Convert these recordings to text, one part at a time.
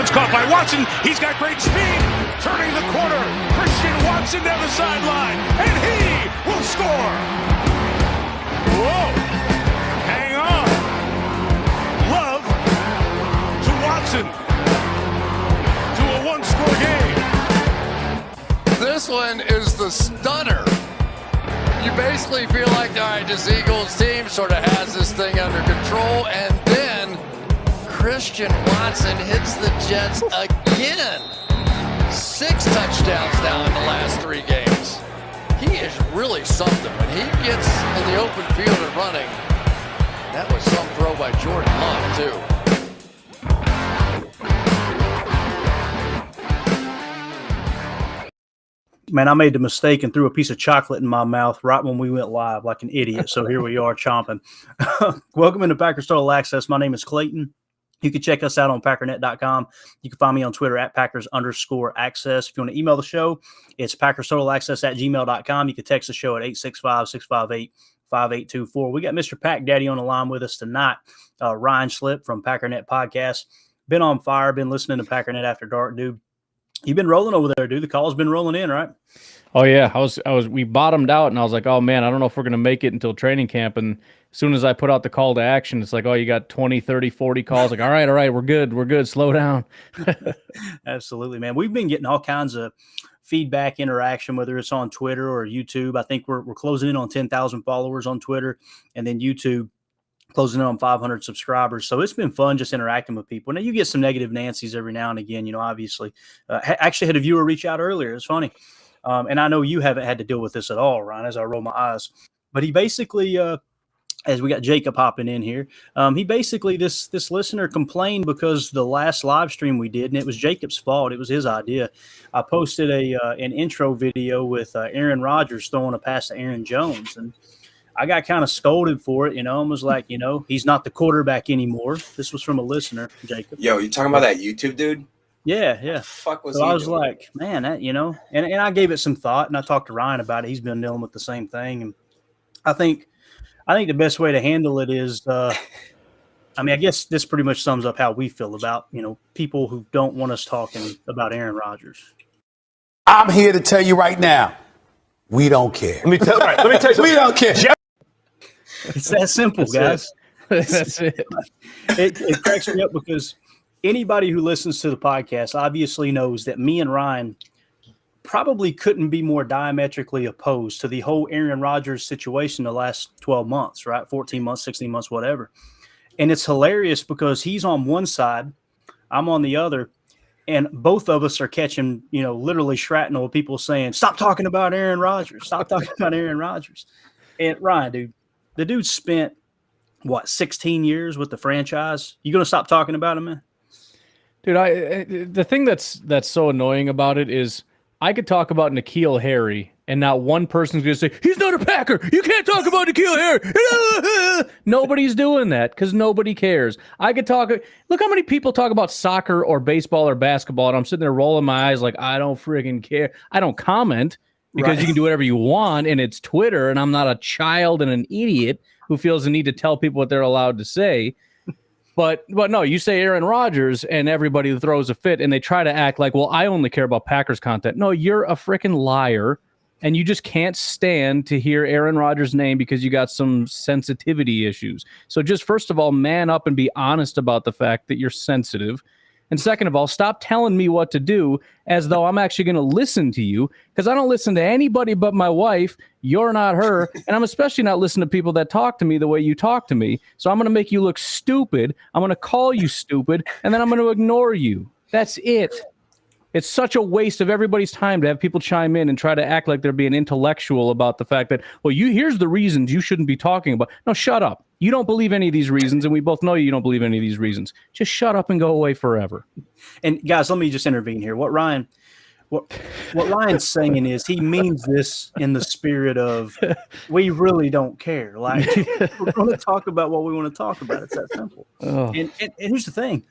it's caught by Watson. He's got great speed. Turning the corner. Christian Watson down the sideline. And he will score. Whoa. Hang on. Love to Watson. To a one-score game. This one is the stunner. You basically feel like, all right, this Eagles team sort of has this thing under control, and then Christian Watson hits the Jets again. 6 touchdowns now in the last 3 games. He is really something. When he gets in the open field and running, that was some throw by Jordan Love, too. Man, I made the mistake and threw a piece of chocolate in my mouth right when we went live like an idiot. So here we are chomping. Welcome into Packers Total Access. My name is Clayton. You can check us out on packernet.com. You can find me on Twitter at Packers_access. If you want to email the show, it's PackersTotalAccess@gmail.com. You can text the show at 865-658-5824. We got Mr. Pack Daddy on the line with us tonight. Ryan Slip from Packernet Podcast. Been on fire. Been listening to Packernet After Dark, dude. You've been rolling over there, dude. The call's been rolling in, right? Oh yeah, we bottomed out, and I was like, oh man, I don't know if we're gonna make it until training camp. And as soon as I put out the call to action, it's like, oh, you got 20, 30, 40 calls. Like, all right, we're good. Slow down. Absolutely, man. We've been getting all kinds of feedback, interaction, whether it's on Twitter or YouTube. I think we're closing in on 10,000 followers on Twitter, and then YouTube closing in on 500 subscribers. So it's been fun just interacting with people. Now you get some negative Nancy's every now and again, obviously. Actually had a viewer reach out earlier. It's funny. And I know you haven't had to deal with this at all, Ryan, as I roll my eyes. But he basically, as we got Jacob hopping in here, he basically, this listener complained because the last live stream we did, and it was Jacob's fault. It was his idea. I posted an intro video with Aaron Rodgers throwing a pass to Aaron Jones. And I got kind of scolded for it, and was like, he's not the quarterback anymore. This was from a listener, Jacob. Yo, you talking about that YouTube dude? Yeah. What the fuck was so he I was doing? like, man, that, and I gave it some thought, and I talked to Ryan about it. He's been dealing with the same thing, and I think the best way to handle it is, I guess this pretty much sums up how we feel about, people who don't want us talking about Aaron Rodgers. I'm here to tell you right now, we don't care. Let me tell you something. We don't care. It's that simple, guys. That's it. It cracks me up because anybody who listens to the podcast obviously knows that me and Ryan probably couldn't be more diametrically opposed to the whole Aaron Rodgers situation the last 12 months, right? 14 months, 16 months, whatever. And it's hilarious because he's on one side, I'm on the other, and both of us are catching, literally shrapnel of people saying, stop talking about Aaron Rodgers. Stop talking about Aaron Rodgers. And Ryan, dude, the dude spent, 16 years with the franchise? You going to stop talking about him, man? Dude, the thing that's so annoying about it is I could talk about N'Keal Harry, and not one person's going to say, he's not a Packer. You can't talk about N'Keal Harry. Nobody's doing that because nobody cares. I could talk. Look how many people talk about soccer or baseball or basketball, and I'm sitting there rolling my eyes like, I don't friggin' care. I don't comment. Because you can do whatever you want, and it's Twitter, and I'm not a child and an idiot who feels the need to tell people what they're allowed to say. But no, you say Aaron Rodgers, and everybody throws a fit, and they try to act like, well, I only care about Packers content. No, you're a freaking liar, and you just can't stand to hear Aaron Rodgers' name because you got some sensitivity issues. So just first of all, man up and be honest about the fact that you're sensitive. And second of all, stop telling me what to do as though I'm actually going to listen to you, because I don't listen to anybody but my wife. You're not her. And I'm especially not listening to people that talk to me the way you talk to me. So I'm going to make you look stupid. I'm going to call you stupid, and then I'm going to ignore you. That's it. It's such a waste of everybody's time to have people chime in and try to act like they're being intellectual about the fact that, well, here's the reasons you shouldn't be talking about. No, shut up. You don't believe any of these reasons, and we both know you don't believe any of these reasons. Just shut up and go away forever. And guys, let me just intervene here. What Ryan's saying is he means this in the spirit of we really don't care. Like, we're going to talk about what we want to talk about. It's that simple. Oh. And here's the thing.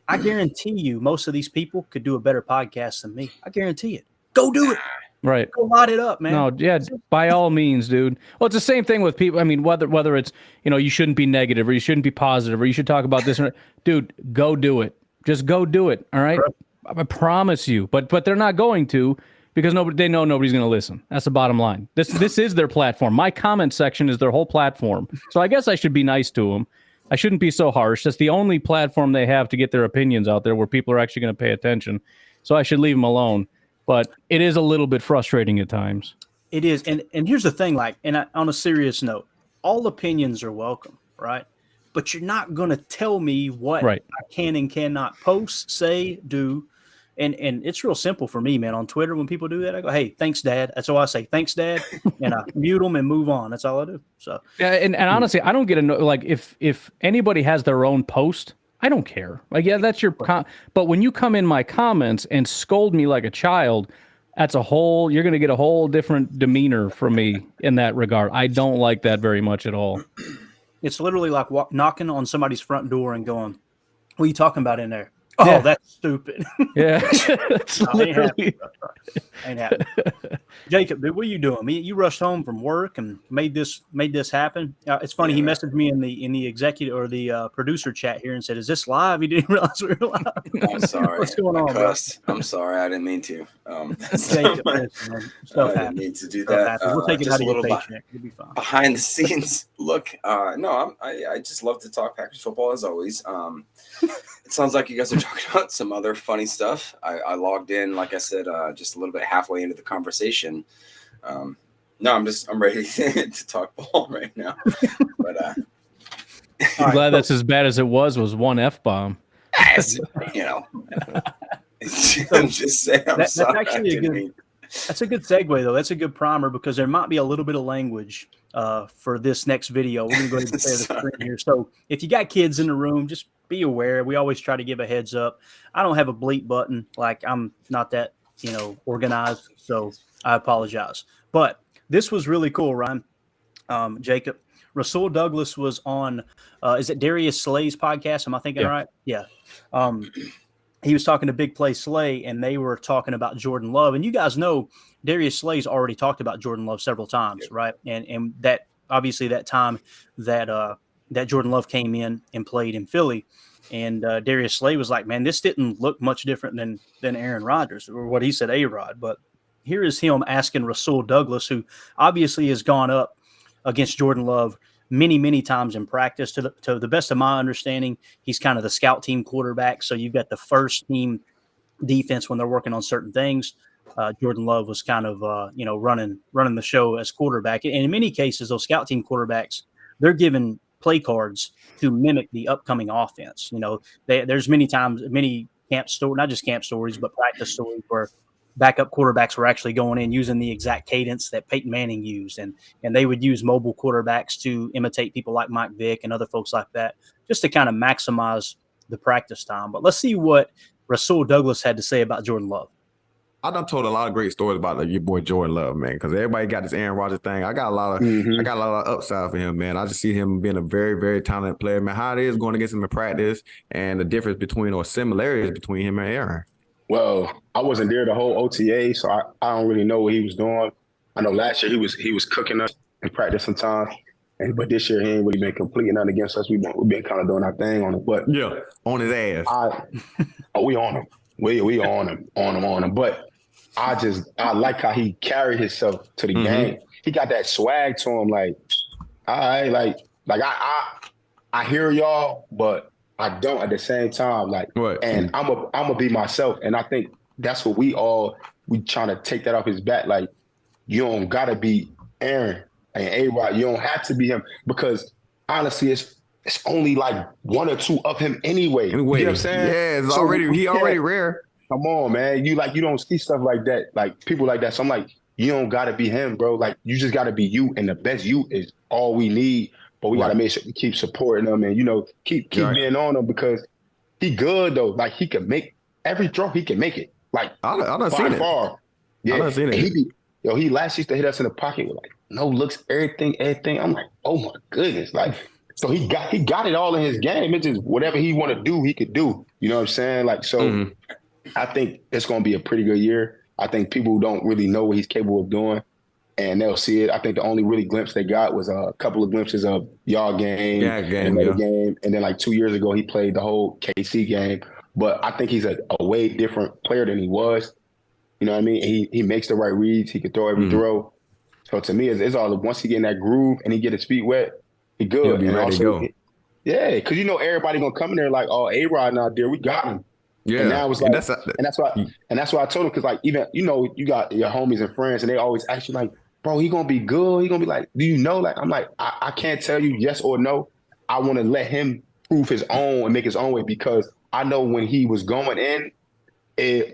I guarantee you most of these people could do a better podcast than me. I guarantee it. Go do it. Right. Go light it up, man. No, yeah, by all means, dude. Well, it's the same thing with people. I mean, whether it's, you shouldn't be negative or you shouldn't be positive or you should talk about this. Dude, go do it. Just go do it. All right. I promise you. But they're not going to, because they know nobody's going to listen. That's the bottom line. This is their platform. My comment section is their whole platform. So I guess I should be nice to them. I shouldn't be so harsh. That's the only platform they have to get their opinions out there where people are actually going to pay attention. So I should leave them alone. But it is a little bit frustrating at times. It is. And here's the thing, on a serious note, all opinions are welcome, right? But you're not going to tell me what I can and cannot post, say, do. And it's real simple for me, man. On Twitter, when people do that, I go, "Hey, thanks, Dad." That's all I say. Thanks, Dad, and I mute them and move on. That's all I do. So yeah, and honestly, I don't get like if anybody has their own post, I don't care. Like, yeah, that's your. But when you come in my comments and scold me like a child, you're going to get a whole different demeanor from me in that regard. I don't like that very much at all. It's literally like knocking on somebody's front door and going, "What are you talking about in there?" Oh, that's stupid. Yeah. It's literally... Ain't happening. Jacob, dude, what are you doing? You rushed home from work and made this happen. It's funny. He messaged me in the executive or the producer chat here and said, "Is this live?" He didn't realize we were live. I'm sorry. What's going on, bro? I'm sorry. I didn't mean to. Jacob, I didn't mean to do that. We'll take it out of your little paycheck. You'll be fine. Behind the scenes look. I just love to talk Packers football as always. It sounds like you guys are talking about some other funny stuff. I logged in, like I said, just a little bit halfway into the conversation. I'm ready to talk ball right now. But I'm glad that's as bad as it was one F-bomb. I'm just saying. That's actually that's a good segue, though. That's a good primer because there might be a little bit of language for this next video. We're going to go ahead and share the screen here. So if you got kids in the room, just be aware. We always try to give a heads up. I don't have a bleep button. Like, I'm not that, organized. So I apologize. But this was really cool, Ryan. Jacob. Rasul Douglas was on, is it Darius Slay's podcast? Am I thinking right? Yeah. He was talking to Big Play Slay, and they were talking about Jordan Love. And you guys know Darius Slay's already talked about Jordan Love several times, right? And that obviously that time that Jordan Love came in and played in Philly, and Darius Slay was like, "Man, this didn't look much different than Aaron Rodgers," or what he said, A-Rod. But here is him asking Rasul Douglas, who obviously has gone up against Jordan Love many, many times in practice. To the best of my understanding, he's kind of the scout team quarterback. So you've got the first team defense when they're working on certain things. Jordan Love was kind of, running the show as quarterback. And in many cases, those scout team quarterbacks, they're given play cards to mimic the upcoming offense. There's many times, many camp stories, not just camp stories, but practice stories where backup quarterbacks were actually going in using the exact cadence that Peyton Manning used. And they would use mobile quarterbacks to imitate people like Mike Vick and other folks like that, just to kind of maximize the practice time. But let's see what Rasul Douglas had to say about Jordan Love. I done told a lot of great stories about your boy Jordan Love, man, because everybody got this Aaron Rodgers thing. I got a lot of upside for him, man. I just see him being a very, very talented player, man. How it is going against him in practice and the difference between or similarities between him and Aaron. Well, I wasn't there the whole OTA, so I don't really know what he was doing. I know last year he was cooking us in practice sometimes, but this year he ain't really been completing nothing against us. We've been kind of doing our thing on him, but yeah, on his ass. We on him. We on him. But I like how he carried himself to the game. He got that swag to him, like, all right, I hear y'all, but I don't at the same time, like, right. And I'm a be myself, and I think that's what we trying to take that off his back. Like, you don't gotta be Aaron and A-Rod. You don't have to be him because honestly, it's only like one or two of him anyway. You know what I'm saying? Yeah, it's already rare. Come on, man. You don't see stuff like that, like people like that. So I'm like, you don't gotta be him, bro. Like, you just gotta be you, and the best you is all we need. But we got to make sure we keep supporting him and, keep being on him because he good, though. Like, he can make every throw. He can make it. Like, I done seen it. Yeah. I done seen it. He last used to hit us in the pocket with, like, no looks, everything. I'm like, oh, my goodness. Like, so he got it all in his game. It's just whatever he want to do, he could do. You know what I'm saying? Like, so I think it's going to be a pretty good year. I think people don't really know what he's capable of doing. And they'll see it. I think the only really glimpse they got was a couple of glimpses of y'all game, game. And then like 2 years ago, he played the whole KC game. but I think he's a way different player than he was. You know what I mean? He makes the right reads. He can throw every throw. So to me, it's all once he get in that groove and he get his feet wet, he good. He'll be and ready to also, go. yeah, because everybody gonna come in there like, oh, A-Rod not there, we got him. Yeah, and now it's like, that's why I told him, because like even you got your homies and friends, and they always ask you like, bro, he gonna be good. He gonna be like, do you know? Like I'm like, I can't tell you yes or no. I want to let him prove his own and make his own way, because I know when he was going in,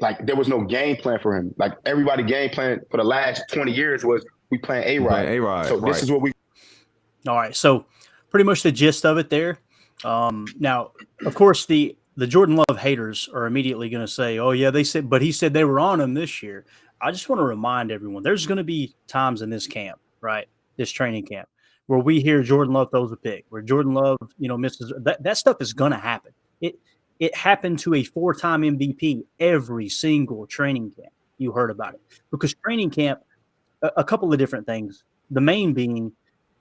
like there was no game plan for him. Like everybody game plan for the last 20 years was we playing A-Rod. So this is what we. All right, so pretty much the gist of it there. Now, of course, the Jordan Love haters are immediately going to say, "Oh yeah, they said," but he said they were on him this year. I just want to remind everyone: there's going to be times in this camp, right, this training camp, where we hear Jordan Love throws a pick, where Jordan Love, misses. That stuff is going to happen. It happened to a 4-time MVP every single training camp. You heard about it because training camp, a couple of different things. The main being,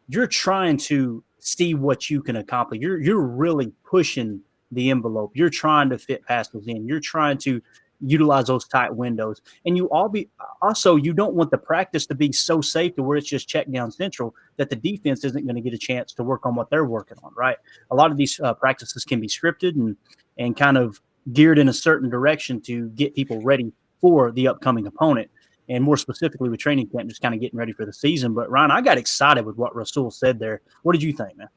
you're trying to see what you can accomplish. You're really pushing the envelope. You're trying to fit passes in. You're trying to utilize those tight windows. And you don't want the practice to be so safe to where it's just check down central that the defense isn't going to get a chance to work on what they're working on, right? A lot of these practices can be scripted and kind of geared in a certain direction to get people ready for the upcoming opponent. And more specifically with training camp, just kind of getting ready for the season. But Ryan, I got excited with what Rasul said there. What did you think, man?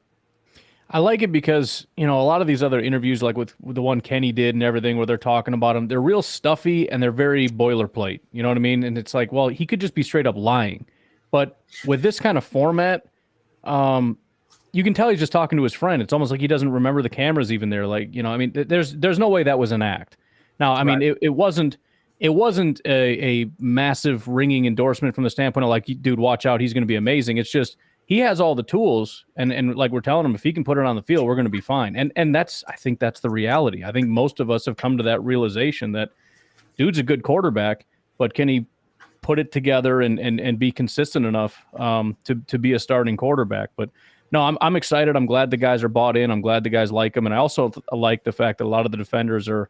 I like it because, a lot of these other interviews, like with the one Kenny did and everything, where they're talking about him, they're real stuffy and they're very boilerplate. You know what I mean? And it's like, well, he could just be straight up lying. But with this kind of format, you can tell he's just talking to his friend. It's almost like he doesn't remember the cameras even there. Like, there's no way that was an act. Now, I mean, it wasn't a massive ringing endorsement from the standpoint of like, dude, watch out, he's going to be amazing. It's just he has all the tools, and like we're telling him, if he can put it on the field, we're going to be fine. And I think that's the reality. I think most of us have come to that realization that dude's a good quarterback, but can he put it together and be consistent enough to be a starting quarterback? But no, I'm excited. I'm glad the guys are bought in. I'm glad the guys like him, and I also like the fact that a lot of the defenders are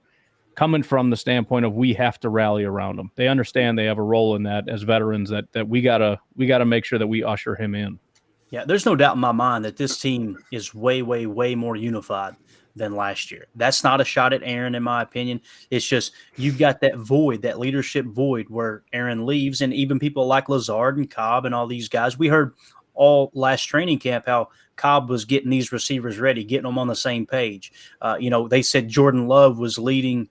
coming from the standpoint of we have to rally around them. They understand they have a role in that as veterans, that we gotta make sure that we usher him in. Yeah, there's no doubt in my mind that this team is way, way, way more unified than last year. That's not a shot at Aaron, in my opinion. It's just you've got that void, that leadership void where Aaron leaves, and even people like Lazard and Cobb and all these guys. We heard all last training camp how Cobb was getting these receivers ready, getting them on the same page. They said Jordan Love was leading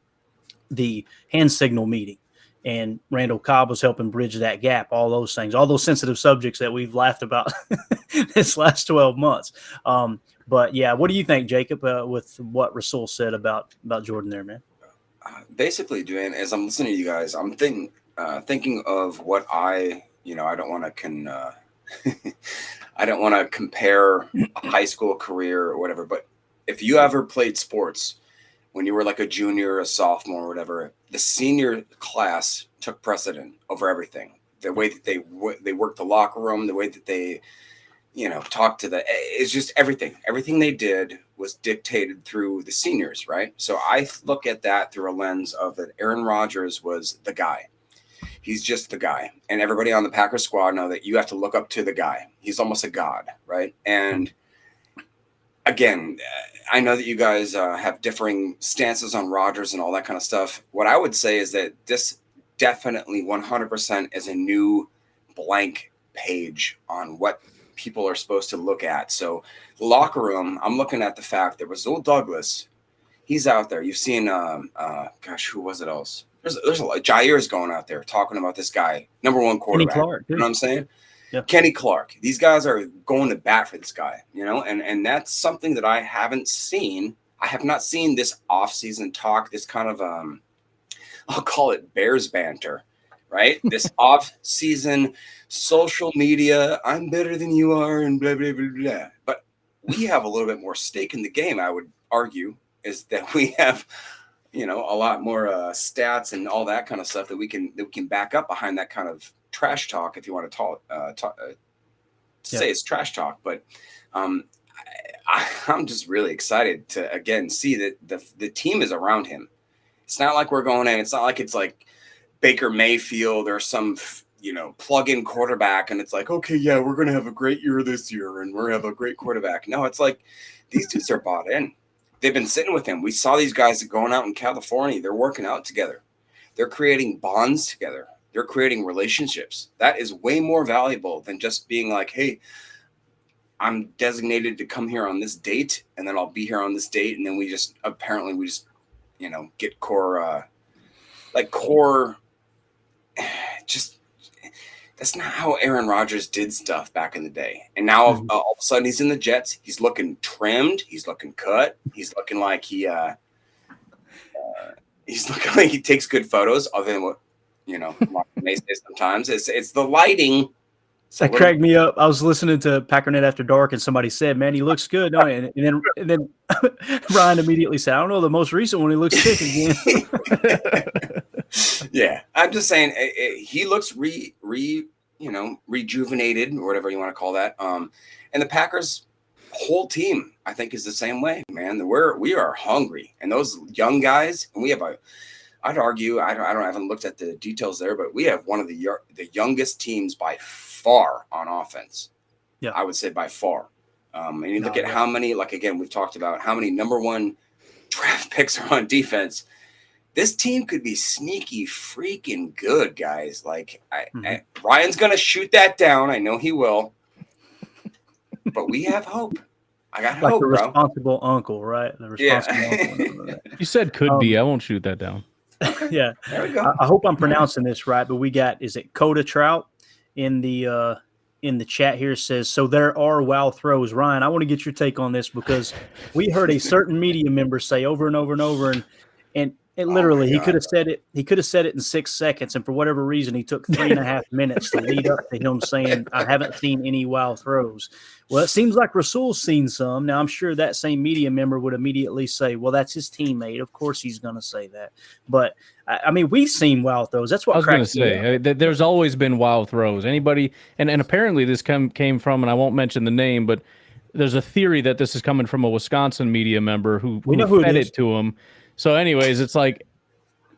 the hand signal meeting, and Randall Cobb was helping bridge that gap, all those things, all those sensitive subjects that we've laughed about this last 12 months. But yeah, what do you think, Jacob, with what Rasul said about Jordan there, man? Basically, doing as I'm listening to you guys, I'm thinking of what I don't want to I don't want to compare a high school career or whatever, but if you ever played sports when you were like a junior, a sophomore, or whatever, the senior class took precedent over everything. The way that they worked the locker room, the way that they, talked to it's just everything. Everything they did was dictated through the seniors, right? So I look at that through a lens of that Aaron Rodgers was the guy. He's just the guy. And everybody on the Packers squad know that you have to look up to the guy. He's almost a god, right? And again, I know that you guys have differing stances on Rodgers and all that kind of stuff. What I would say is that this definitely 100% is a new blank page on what people are supposed to look at. So the locker room, I'm looking at the fact that Rasul Douglas, he's out there. You've seen, who was it else? There's a lot. Jair's going out there talking about this guy, number one quarterback. Kenny Clark, you know what I'm saying? Yeah. Kenny Clark. These guys are going to bat for this guy, and that's something that I haven't seen. I have not seen this offseason talk, this kind of, I'll call it Bears banter, right? This off-season social media, I'm better than you are, and blah, blah, blah, blah. But we have a little bit more stake in the game, I would argue, is that we have – a lot more stats and all that kind of stuff that we can back up behind that kind of trash talk, if you want to say it's trash talk. But I'm just really excited to again see that the team is around him. It's not like we're going in. It's not like it's like Baker Mayfield or some, plug-in quarterback. And it's like, okay, yeah, we're going to have a great year this year and we're going to have a great quarterback. No, it's like these dudes are bought in. They've been sitting with him. We saw these guys going out in California. They're working out together. They're creating bonds together. They're creating relationships. That is way more valuable than just being like, hey, I'm designated to come here on this date, and then I'll be here on this date. And then we just get core, just that's not how Aaron Rodgers did stuff back in the day. And now all of a sudden he's in the Jets. He's looking trimmed. He's looking cut. He's looking like he's looking like he takes good photos, other than what, they say sometimes. It's the lighting. That cracked me up. I was listening to Packernet After Dark, and somebody said, "Man, he looks good, don't he?" And then Ryan immediately said, "I don't know. The most recent one, he looks sick again." Yeah, I'm just saying he looks rejuvenated, or whatever you want to call that. And the Packers' whole team, I think, is the same way, man. We are hungry, and those young guys, and we have I'd argue, I haven't looked at the details there, but we have one of the youngest teams by far on offense. Yeah, I would say by far. And you look at how many, like, again, we've talked about how many number one draft picks are on defense. This team could be sneaky freaking good, guys. Like, Ryan's going to shoot that down. I know he will. But we have hope. I got hope, the bro. Responsible uncle, right? The responsible uncle. You said could be. I won't shoot that down. Yeah. There we go. I hope I'm pronouncing this right, but we got, is it Coda Trout in the chat here says, so there are wow throws. Ryan, I want to get your take on this, because we heard a certain media member say over and over and over, and it literally, he could have said it in 6 seconds, and for whatever reason, he took 3.5 minutes to lead up to him saying, I haven't seen any wow throws. Well, it seems like Rasul's seen some. Now, I'm sure that same media member would immediately say, well, that's his teammate. Of course he's going to say that. But, I mean, we've seen wow throws. That's what I was going to say. There's always been wow throws. Anybody, and apparently this came from, and I won't mention the name, but there's a theory that this is coming from a Wisconsin media member who fed it to him. So anyways, it's like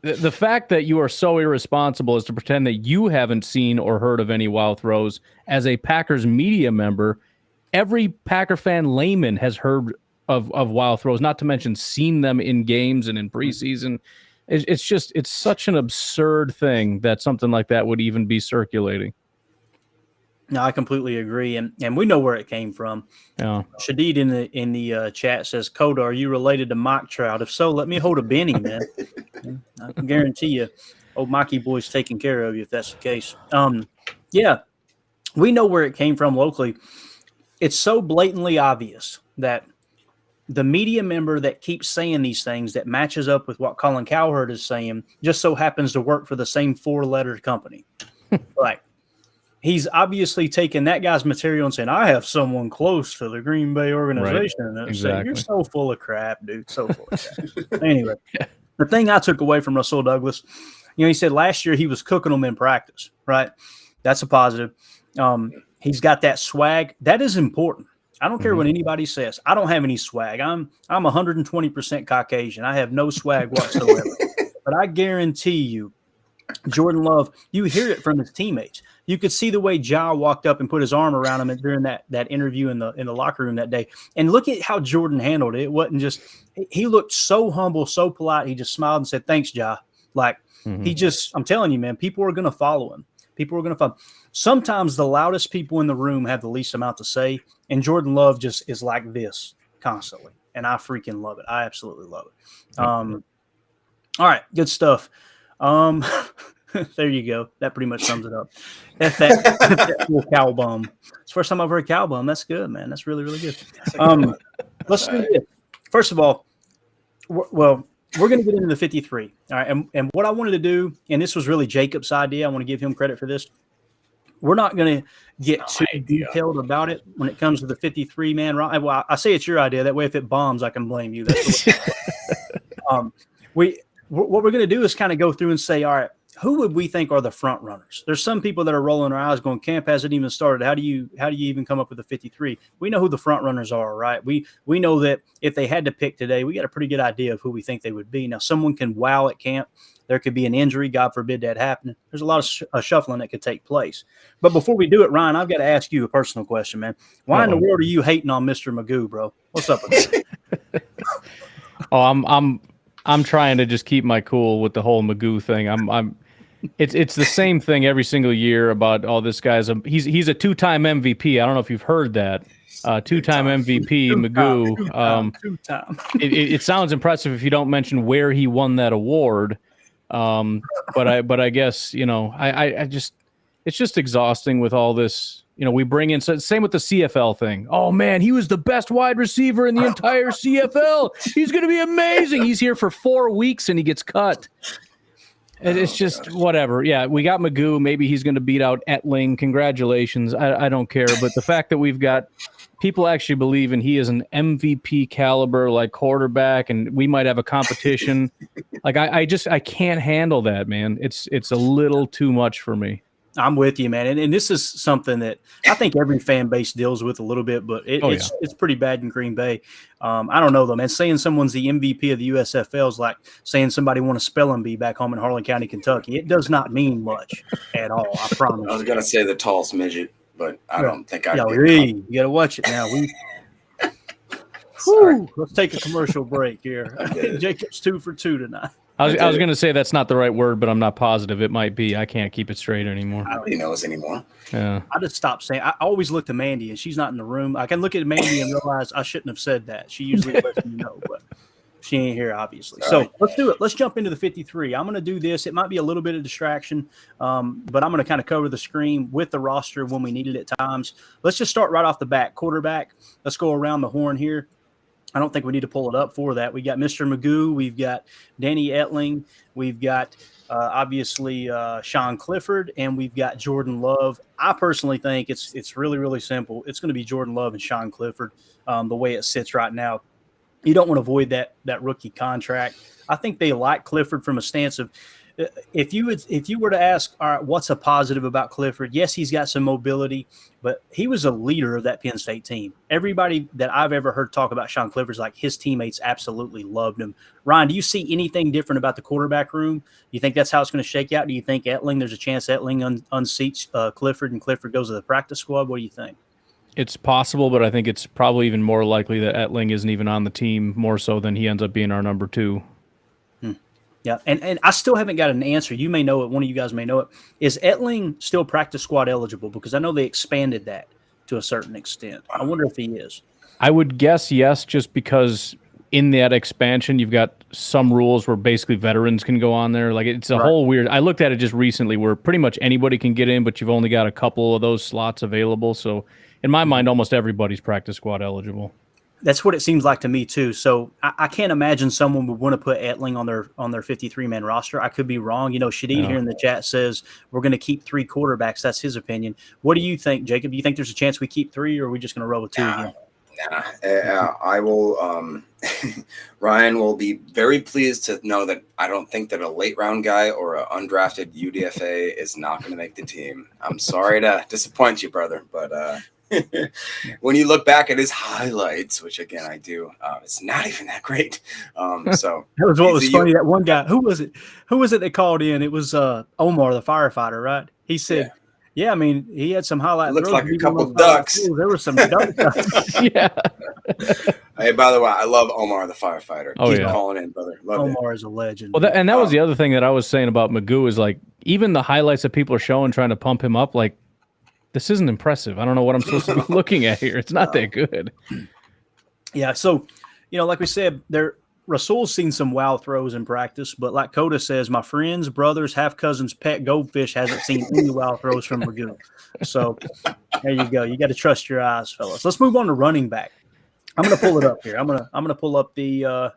the fact that you are so irresponsible as to pretend that you haven't seen or heard of any wow throws as a Packers media member. Every Packer fan layman has heard of wow throws, not to mention seen them in games and in preseason. It's such an absurd thing that something like that would even be circulating. No, I completely agree, and we know where it came from. Yeah. Shadid in the chat says, "Coda, are you related to Mike Trout? If so, let me hold a Benny, man. I can guarantee you, old Mikey boy's taking care of you if that's the case." Yeah, we know where it came from locally. It's so blatantly obvious that the media member that keeps saying these things that matches up with what Colin Cowherd is saying just so happens to work for the same 4-letter company. Like, he's obviously taken that guy's material and saying, I have someone close to the Green Bay organization. Right. And exactly. You're so full of crap, dude. So full of crap. Anyway, the thing I took away from Rasul Douglas, he said last year he was cooking them in practice, right? That's a positive. He's got that swag. That is important. I don't care what anybody says. I don't have any swag. I'm 120% Caucasian. I have no swag whatsoever. But I guarantee you, Jordan Love, you hear it from his teammates. You could see the way Ja walked up and put his arm around him during that interview in the locker room that day. And look at how Jordan handled it. It wasn't just – he looked so humble, so polite. He just smiled and said, thanks, Ja. Like, he just – I'm telling you, man, people are going to follow him. People are going to follow him. Sometimes the loudest people in the room have the least amount to say, and Jordan Love just is like this constantly. And I freaking love it. I absolutely love it. All right, good stuff. There you go. That pretty much sums it up. That's that cool cow bum. It's the first time I've heard cow bum. That's good, man. That's really, really good. Let's do this. First of all, we're going to get into the 53. All right. And what I wanted to do, and this was really Jacob's idea. I want to give him credit for this. We're not going to get too detailed about it when it comes to the 53 man. Well, I say it's your idea. That way, if it bombs, I can blame you. That's what we're going to do is kind of go through and say, all right, who would we think are the front runners? There's some people that are rolling their eyes going, camp hasn't even started. How do you even come up with the 53? We know who the front runners are, right? We know that if they had to pick today, we got a pretty good idea of who we think they would be. Now, someone can wow at camp. There could be an injury. God forbid that happen. There's a lot of shuffling that could take place. But before we do it, Ryan, I've got to ask you a personal question, man. Why in the world are you hating on Mr. Magoo, bro? What's up with that? I'm trying to just keep my cool with the whole Magoo thing. It's the same thing every single year about this guy's he's a two-time MVP. I don't know if you've heard that. Two-time MVP Magoo. Two-time. It sounds impressive if you don't mention where he won that award. But I guess, I just it's just exhausting with all this. We bring in, so same with the CFL thing. Oh man, he was the best wide receiver in the entire CFL. He's going to be amazing. He's here for 4 weeks and he gets cut. It's just whatever. Yeah, we got Magoo. Maybe he's going to beat out Etling. Congratulations. I don't care. But the fact that we've got people actually believing he is an MVP caliber like quarterback, and we might have a competition. Like I can't handle that, man. It's a little too much for me. I'm with you, man. And this is something that I think every fan base deals with a little bit, but it's pretty bad in Green Bay. I don't know, though, man. Saying someone's the MVP of the USFL is like saying somebody won a spelling bee back home in Harlan County, Kentucky. It does not mean much at all, I promise. I was going to say the tallest midget, but I don't think I you got to watch it now. Let's take a commercial break here. Jacob's 2 for 2 tonight. I was going to say that's not the right word, but I'm not positive. It might be. I can't keep it straight anymore. Nobody knows anymore. Yeah. I just stopped saying. I always look to Mandy, and she's not in the room. I can look at Mandy and realize I shouldn't have said that. She usually lets me know, but she ain't here, obviously. So let's do it. Let's jump into the 53. I'm going to do this. It might be a little bit of distraction, but I'm going to kind of cover the screen with the roster when we need it at times. Let's just start right off the bat. Quarterback. Let's go around the horn here. I don't think we need to pull it up for that. We got Mr. Magoo. We've got Danny Etling. We've got, obviously, Sean Clifford. And we've got Jordan Love. I personally think it's really, really simple. It's going to be Jordan Love and Sean Clifford the way it sits right now. You don't want to avoid that rookie contract. I think they like Clifford from a stance of if you were to ask, all right, what's a positive about Clifford? Yes, he's got some mobility, but he was a leader of that Penn State team. Everybody that I've ever heard talk about Sean Clifford's like his teammates absolutely loved him. Ryan, do you see anything different about the quarterback room? You think that's how it's going to shake out? Do you think there's a chance Etling unseats Clifford and Clifford goes to the practice squad? What do you think? It's possible, but I think it's probably even more likely that Etling isn't even on the team, more so than he ends up being our number 2. Yeah, and I still haven't got an answer. You may know it. One of you guys may know it. Is Etling still practice squad eligible? Because I know they expanded that to a certain extent. I wonder if he is. I would guess yes, just because in that expansion, you've got some rules where basically veterans can go on there. Like it's a whole weird. I looked at it just recently where pretty much anybody can get in, but you've only got a couple of those slots available. So in my mind, almost everybody's practice squad eligible. That's what it seems like to me too. So I can't imagine someone would want to put Etling on their 53-man roster. I could be wrong. Shadid here in the chat says we're going to keep 3 quarterbacks. That's his opinion. What do you think, Jacob? Do you think there's a chance we keep 3, or are we just going to roll with 2 again? I will. Ryan will be very pleased to know that I don't think that a late round guy or an undrafted UDFA is not going to make the team. I'm sorry to disappoint you, brother, but when you look back at his highlights, which again I do, it's not even that great. So that was what was funny. That one guy, who was it that called in? It was Omar, the firefighter, right? He said, "Yeah, I mean, he had some highlights. Looks like a couple ducks. There were some ducks." Yeah. Hey, by the way, I love Omar, the firefighter. Oh, Keep calling in, brother. Love Omar is a legend. Well, that was the other thing that I was saying about Magoo is like even the highlights that people are showing, trying to pump him up, like. This isn't impressive. I don't know what I'm supposed to be looking at here. It's not that good. Yeah, so, like we said, Rasul's seen some wow throws in practice, but like Coda says, my friends, brothers, half-cousins, pet goldfish hasn't seen any wow throws from Magoo. So there you go. You got to trust your eyes, fellas. Let's move on to running back. I'm going to pull it up here. I'm gonna pull up the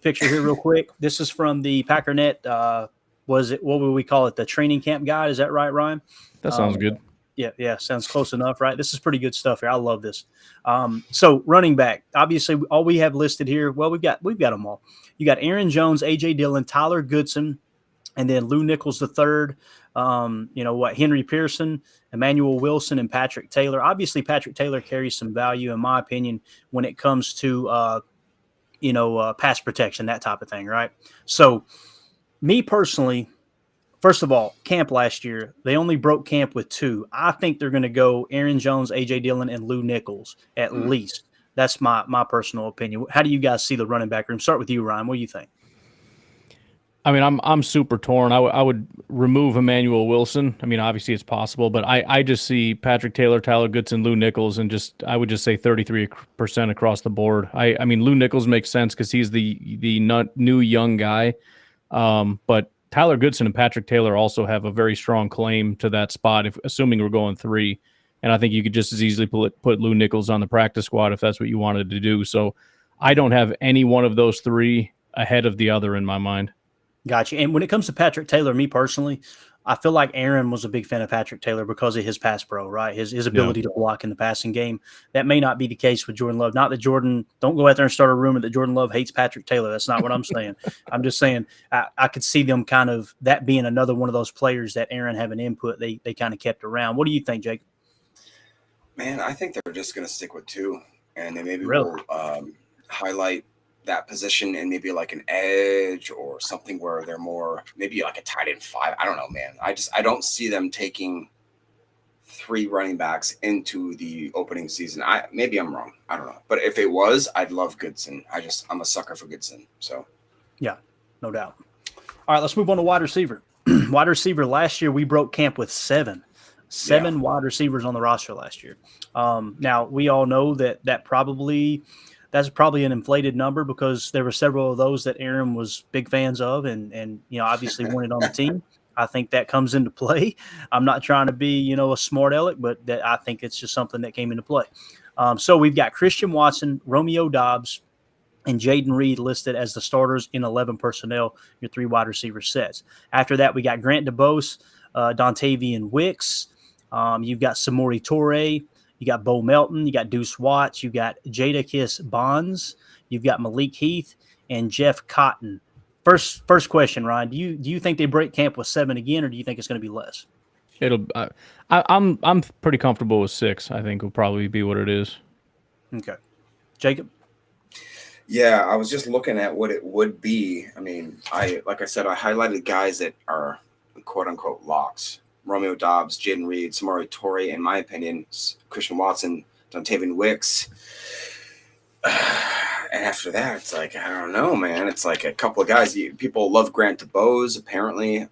picture here real quick. This is from the Packernet. What would we call it? The training camp guide. Is that right, Ryan? That sounds good. Yeah, sounds close enough, right? This is pretty good stuff here. I love this. So running back, obviously, all we have listed here. Well, we've got them all. You got Aaron Jones, AJ Dillon, Tyler Goodson, And then Lou Nichols the third, Henry Pearson, Emmanuel Wilson, and Patrick Taylor. Obviously, Patrick Taylor carries some value, in my opinion, when it comes to pass protection, that type of thing, right? So, me personally, first of all, camp last year, they only broke camp with 2. I think they're going to go Aaron Jones, A.J. Dillon, and Lou Nichols at least. That's my personal opinion. How do you guys see the running back room? Start with you, Ryan. What do you think? I mean, I'm super torn. I would remove Emmanuel Wilson. I mean, obviously it's possible, but I just see Patrick Taylor, Tyler Goodson, Lou Nichols, and I would just say 33% across the board. I mean, Lou Nichols makes sense because he's the new young guy, but Tyler Goodson and Patrick Taylor also have a very strong claim to that spot, assuming we're going 3. And I think you could just as easily put Lou Nichols on the practice squad if that's what you wanted to do. So I don't have any one of those 3 ahead of the other in my mind. Gotcha. And when it comes to Patrick Taylor, me personally, I feel like Aaron was a big fan of Patrick Taylor because of his pass pro, right? His ability to block in the passing game. That may not be the case with Jordan Love. Not that Jordan, don't go out there and start a rumor that Jordan Love hates Patrick Taylor. That's not what I'm saying. I'm just saying I could see them kind of that being another one of those players that Aaron having input they kind of kept around. What do you think, Jake? Man, I think they're just going to stick with 2, and they maybe Really? will highlight that position and maybe like an edge or something where they're more maybe like a tight end 5. I don't know, man. I don't see them taking 3 running backs into the opening season. Maybe I'm wrong. I don't know. But if it was, I'd love Goodson. I'm a sucker for Goodson. So yeah, no doubt. All right, let's move on to wide receiver. Wide receiver last year we broke camp with 7 wide receivers on the roster last year. Now we all know that's probably an inflated number because there were several of those that Aaron was big fans of and obviously wanted on the team. I think that comes into play. I'm not trying to be, a smart aleck, but I think it's just something that came into play. So we've got Christian Watson, Romeo Doubs, and Jaden Reed listed as the starters in 11 personnel, your 3 wide receiver sets. After that, we got Grant DeBose, Dontavian Wicks. You've got Samori Toure. You got Bo Melton, you got Deuce Watts, you got Jadakiss Bonds, you've got Malik Heath, and Jeff Cotton. First question, Ryan. Do you think they break camp with 7 again, or do you think it's going to be less? I'm pretty comfortable with 6. I think will probably be what it is. Okay, Jacob. Yeah, I was just looking at what it would be. I mean, like I said, I highlighted guys that are quote unquote locks. Romeo Doubs, Jaden Reed, Samori Toure, in my opinion, Christian Watson, Dontavian Wicks. And after that, it's like, I don't know, man. It's like a couple of guys. People love Grant DeBose, apparently.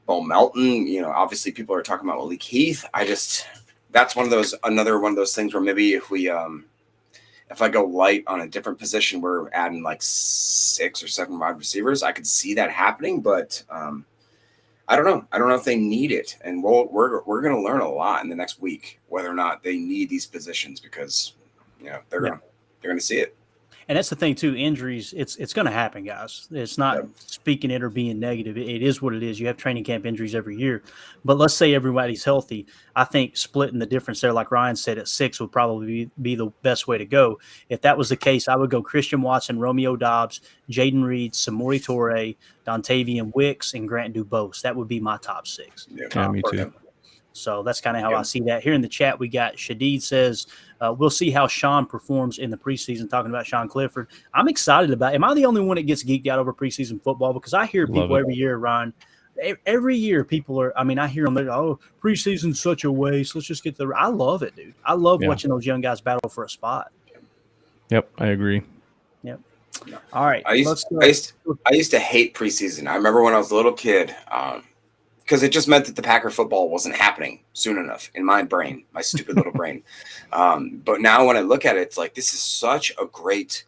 Bo Melton, obviously people are talking about Malik Heath. That's another one of those things where maybe if I go light on a different position, we're adding like 6 or 7 wide receivers. I could see that happening, but I don't know. I don't know if they need it, and we're going to learn a lot in the next week whether or not they need these positions because they're going to see it. And that's the thing too. Injuries, it's going to happen, guys. It's not speaking it or being negative. It is what it is. You have training camp injuries every year, but let's say everybody's healthy. I think splitting the difference there, like Ryan said, at 6 would probably be the best way to go. If that was the case, I would go Christian Watson, Romeo Doubs, Jaden Reed, Samori Toure, Dontavian Wicks, and Grant DuBose. That would be my top 6. Yeah, me too. So that's kind of how I see that. Here in the chat, we got Shadid says, we'll see how Sean performs in the preseason, talking about Sean Clifford. I'm excited about it. Am I the only one that gets geeked out over preseason football? Because I hear people every year, Ryan, every year people are, I hear them, preseason's such a waste. Let's just get I love it, dude. I love watching those young guys battle for a spot. Yep, I agree. Yep. All right. I used to hate preseason. I remember when I was a little kid, because it just meant that the Packer football wasn't happening soon enough in my brain, my stupid little brain. But now when I look at it, it's like, this is such a great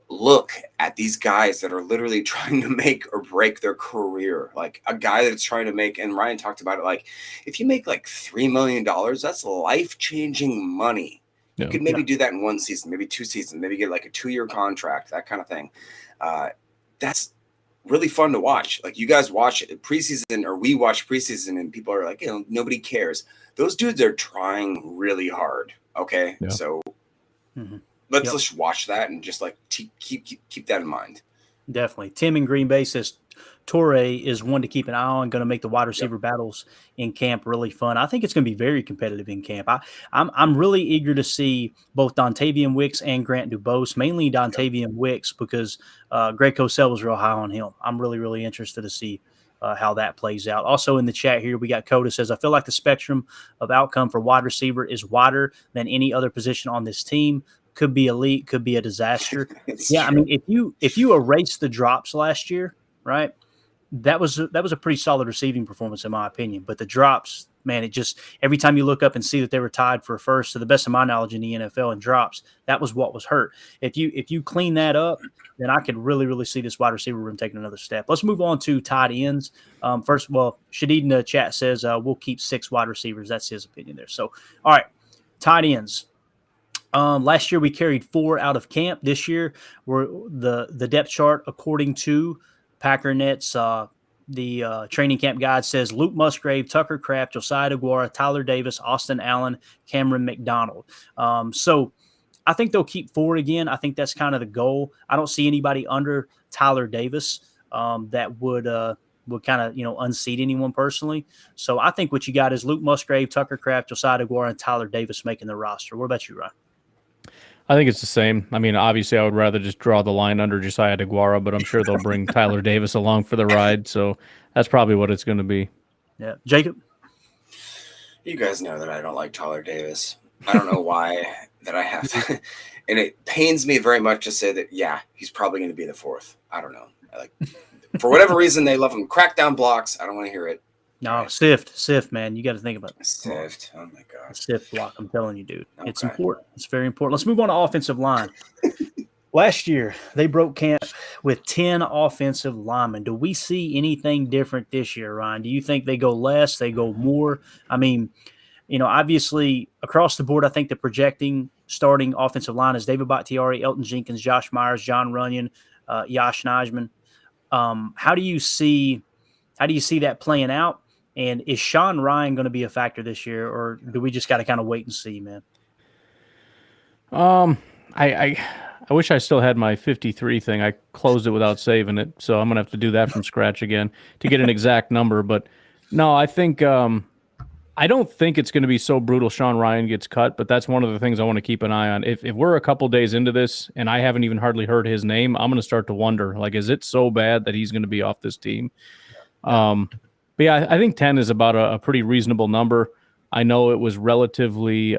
look at these guys that are literally trying to make or break their career. Like a guy that's trying to make, and Ryan talked about it, like if you make like $3 million, that's life-changing money. You could maybe do that in 1 season, maybe 2 seasons, maybe get like a 2-year contract, that kind of thing. That's really fun to watch. Like you guys watch preseason, or we watch preseason, and people are like, nobody cares. Those dudes are trying really hard. Okay, so let's just watch that and just like keep that in mind. Definitely. Tim in Green Bay says Torrey is one to keep an eye on, going to make the wide receiver battles in camp really fun. I think it's going to be very competitive in camp. I'm really eager to see both Dontavian Wicks and Grant Dubose, mainly Dontavian Wicks, because Greg Cosell was real high on him. I'm really, really interested to see how that plays out. Also in the chat here, we got Coda says, I feel like the spectrum of outcome for wide receiver is wider than any other position on this team. Could be elite, could be a disaster. I mean, if you erase the drops last year, right? That was a pretty solid receiving performance in my opinion. But the drops, man, it just every time you look up and see that they were tied for first, to the best of my knowledge in the NFL in drops, that was what was hurt. If you clean that up, then I could really, really see this wide receiver room taking another step. Let's move on to tight ends. First of all, Shadid in the chat says we'll keep 6 wide receivers. That's his opinion there. So, all right, tight ends. Last year we carried 4 out of camp. This year we're the depth chart according to Packernet's the training camp guide says Luke Musgrave, Tucker Kraft, Josiah DeGuara, Tyler Davis, Austin Allen, Cameron McDonald. So I think they'll keep 4 again. I think that's kind of the goal. I don't see anybody under Tyler Davis that would kind of unseat anyone personally. So I think what you got is Luke Musgrave, Tucker Kraft, Josiah DeGuara, and Tyler Davis making the roster. What about you, Ryan? I think it's the same. I mean, obviously, I would rather just draw the line under Josiah DeGuara, but I'm sure they'll bring Tyler Davis along for the ride. So that's probably what it's going to be. Yeah. Jacob? You guys know that I don't like Tyler Davis. I don't know why that I have to. And it pains me very much to say that, yeah, he's probably going to be the 4th. I don't know. For whatever reason, they love him. Crack down blocks. I don't want to hear it. No, Sift, man. You got to think about it. Sift. Oh, my God. Sift block. I'm telling you, dude. Okay. It's important. It's very important. Let's move on to offensive line. Last year, they broke camp with 10 offensive linemen. Do we see anything different this year, Ryan? Do you think they go less, they go more? I mean, obviously, across the board, I think the projecting starting offensive line is David Bakhtiari, Elton Jenkins, Josh Myers, John Runyon, Yash Najman. How do you see that playing out? And is Sean Ryan going to be a factor this year, or do we just got to kind of wait and see, man? I wish I still had my 53 thing. I closed it without saving it, so I'm going to have to do that from scratch again to get an exact number. But no, I think I don't think it's going to be so brutal Sean Ryan gets cut, but that's one of the things I want to keep an eye on. If we're a couple days into this and I haven't even hardly heard his name, I'm going to start to wonder, is it so bad that he's going to be off this team? But yeah, I think 10 is about a pretty reasonable number. I know it was relatively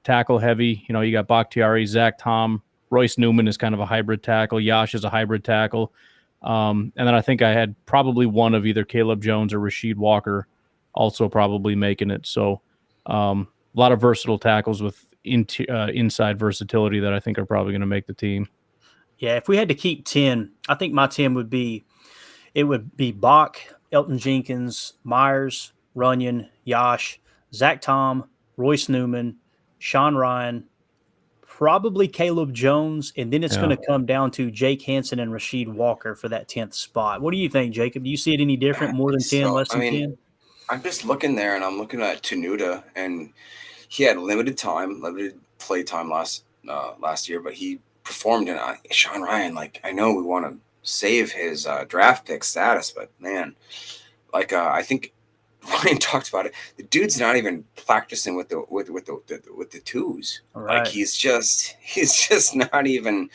tackle heavy. You got Bakhtiari, Zach Tom, Royce Newman is kind of a hybrid tackle. Yash is a hybrid tackle. And then I think I had probably one of either Caleb Jones or Rasheed Walker also probably making it. So a lot of versatile tackles with inside versatility that I think are probably going to make the team. Yeah, if we had to keep 10, I think my 10 would be Bach, Elton Jenkins, Myers, Runyon, Yash, Zach Tom, Royce Newman, Sean Ryan, probably Caleb Jones, and then it's going to come down to Jake Hansen and Rasheed Walker for that 10th spot. What do you think, Jacob? Do you see it any different, more than 10, less than 10? I'm just looking there, and I'm looking at Tenuta, and he had limited play time last year, but he performed in Sean Ryan. I know we want to save his draft pick status, but man, I think Ryan talked about it. The dude's not even practicing with the twos. Right. He's just not even.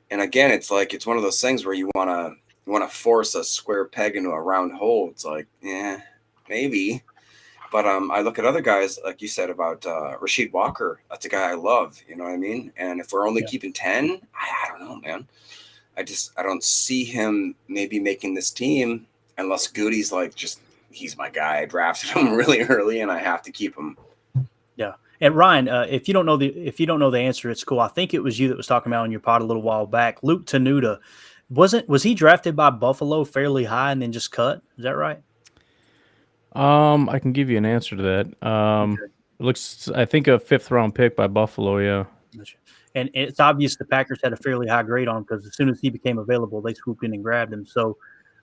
And again, it's one of those things where you want to force a square peg into a round hole. It's yeah, maybe. But I look at other guys, like you said about Rasheed Walker. That's a guy I love. You know what I mean? And if we're only keeping 10, I don't know, man. I don't see him maybe making this team unless Goody's he's my guy. I drafted him really early and I have to keep him. Yeah. And Ryan, if you don't know the answer, it's cool. I think it was you that was talking about on your pod a little while back. Luke Tenuta, was he drafted by Buffalo fairly high and then just cut? Is that right? I can give you an answer to that. Okay. It looks, I think, a 5th round pick by Buffalo. Yeah. And it's obvious the Packers had a fairly high grade on him because as soon as he became available, they swooped in and grabbed him. So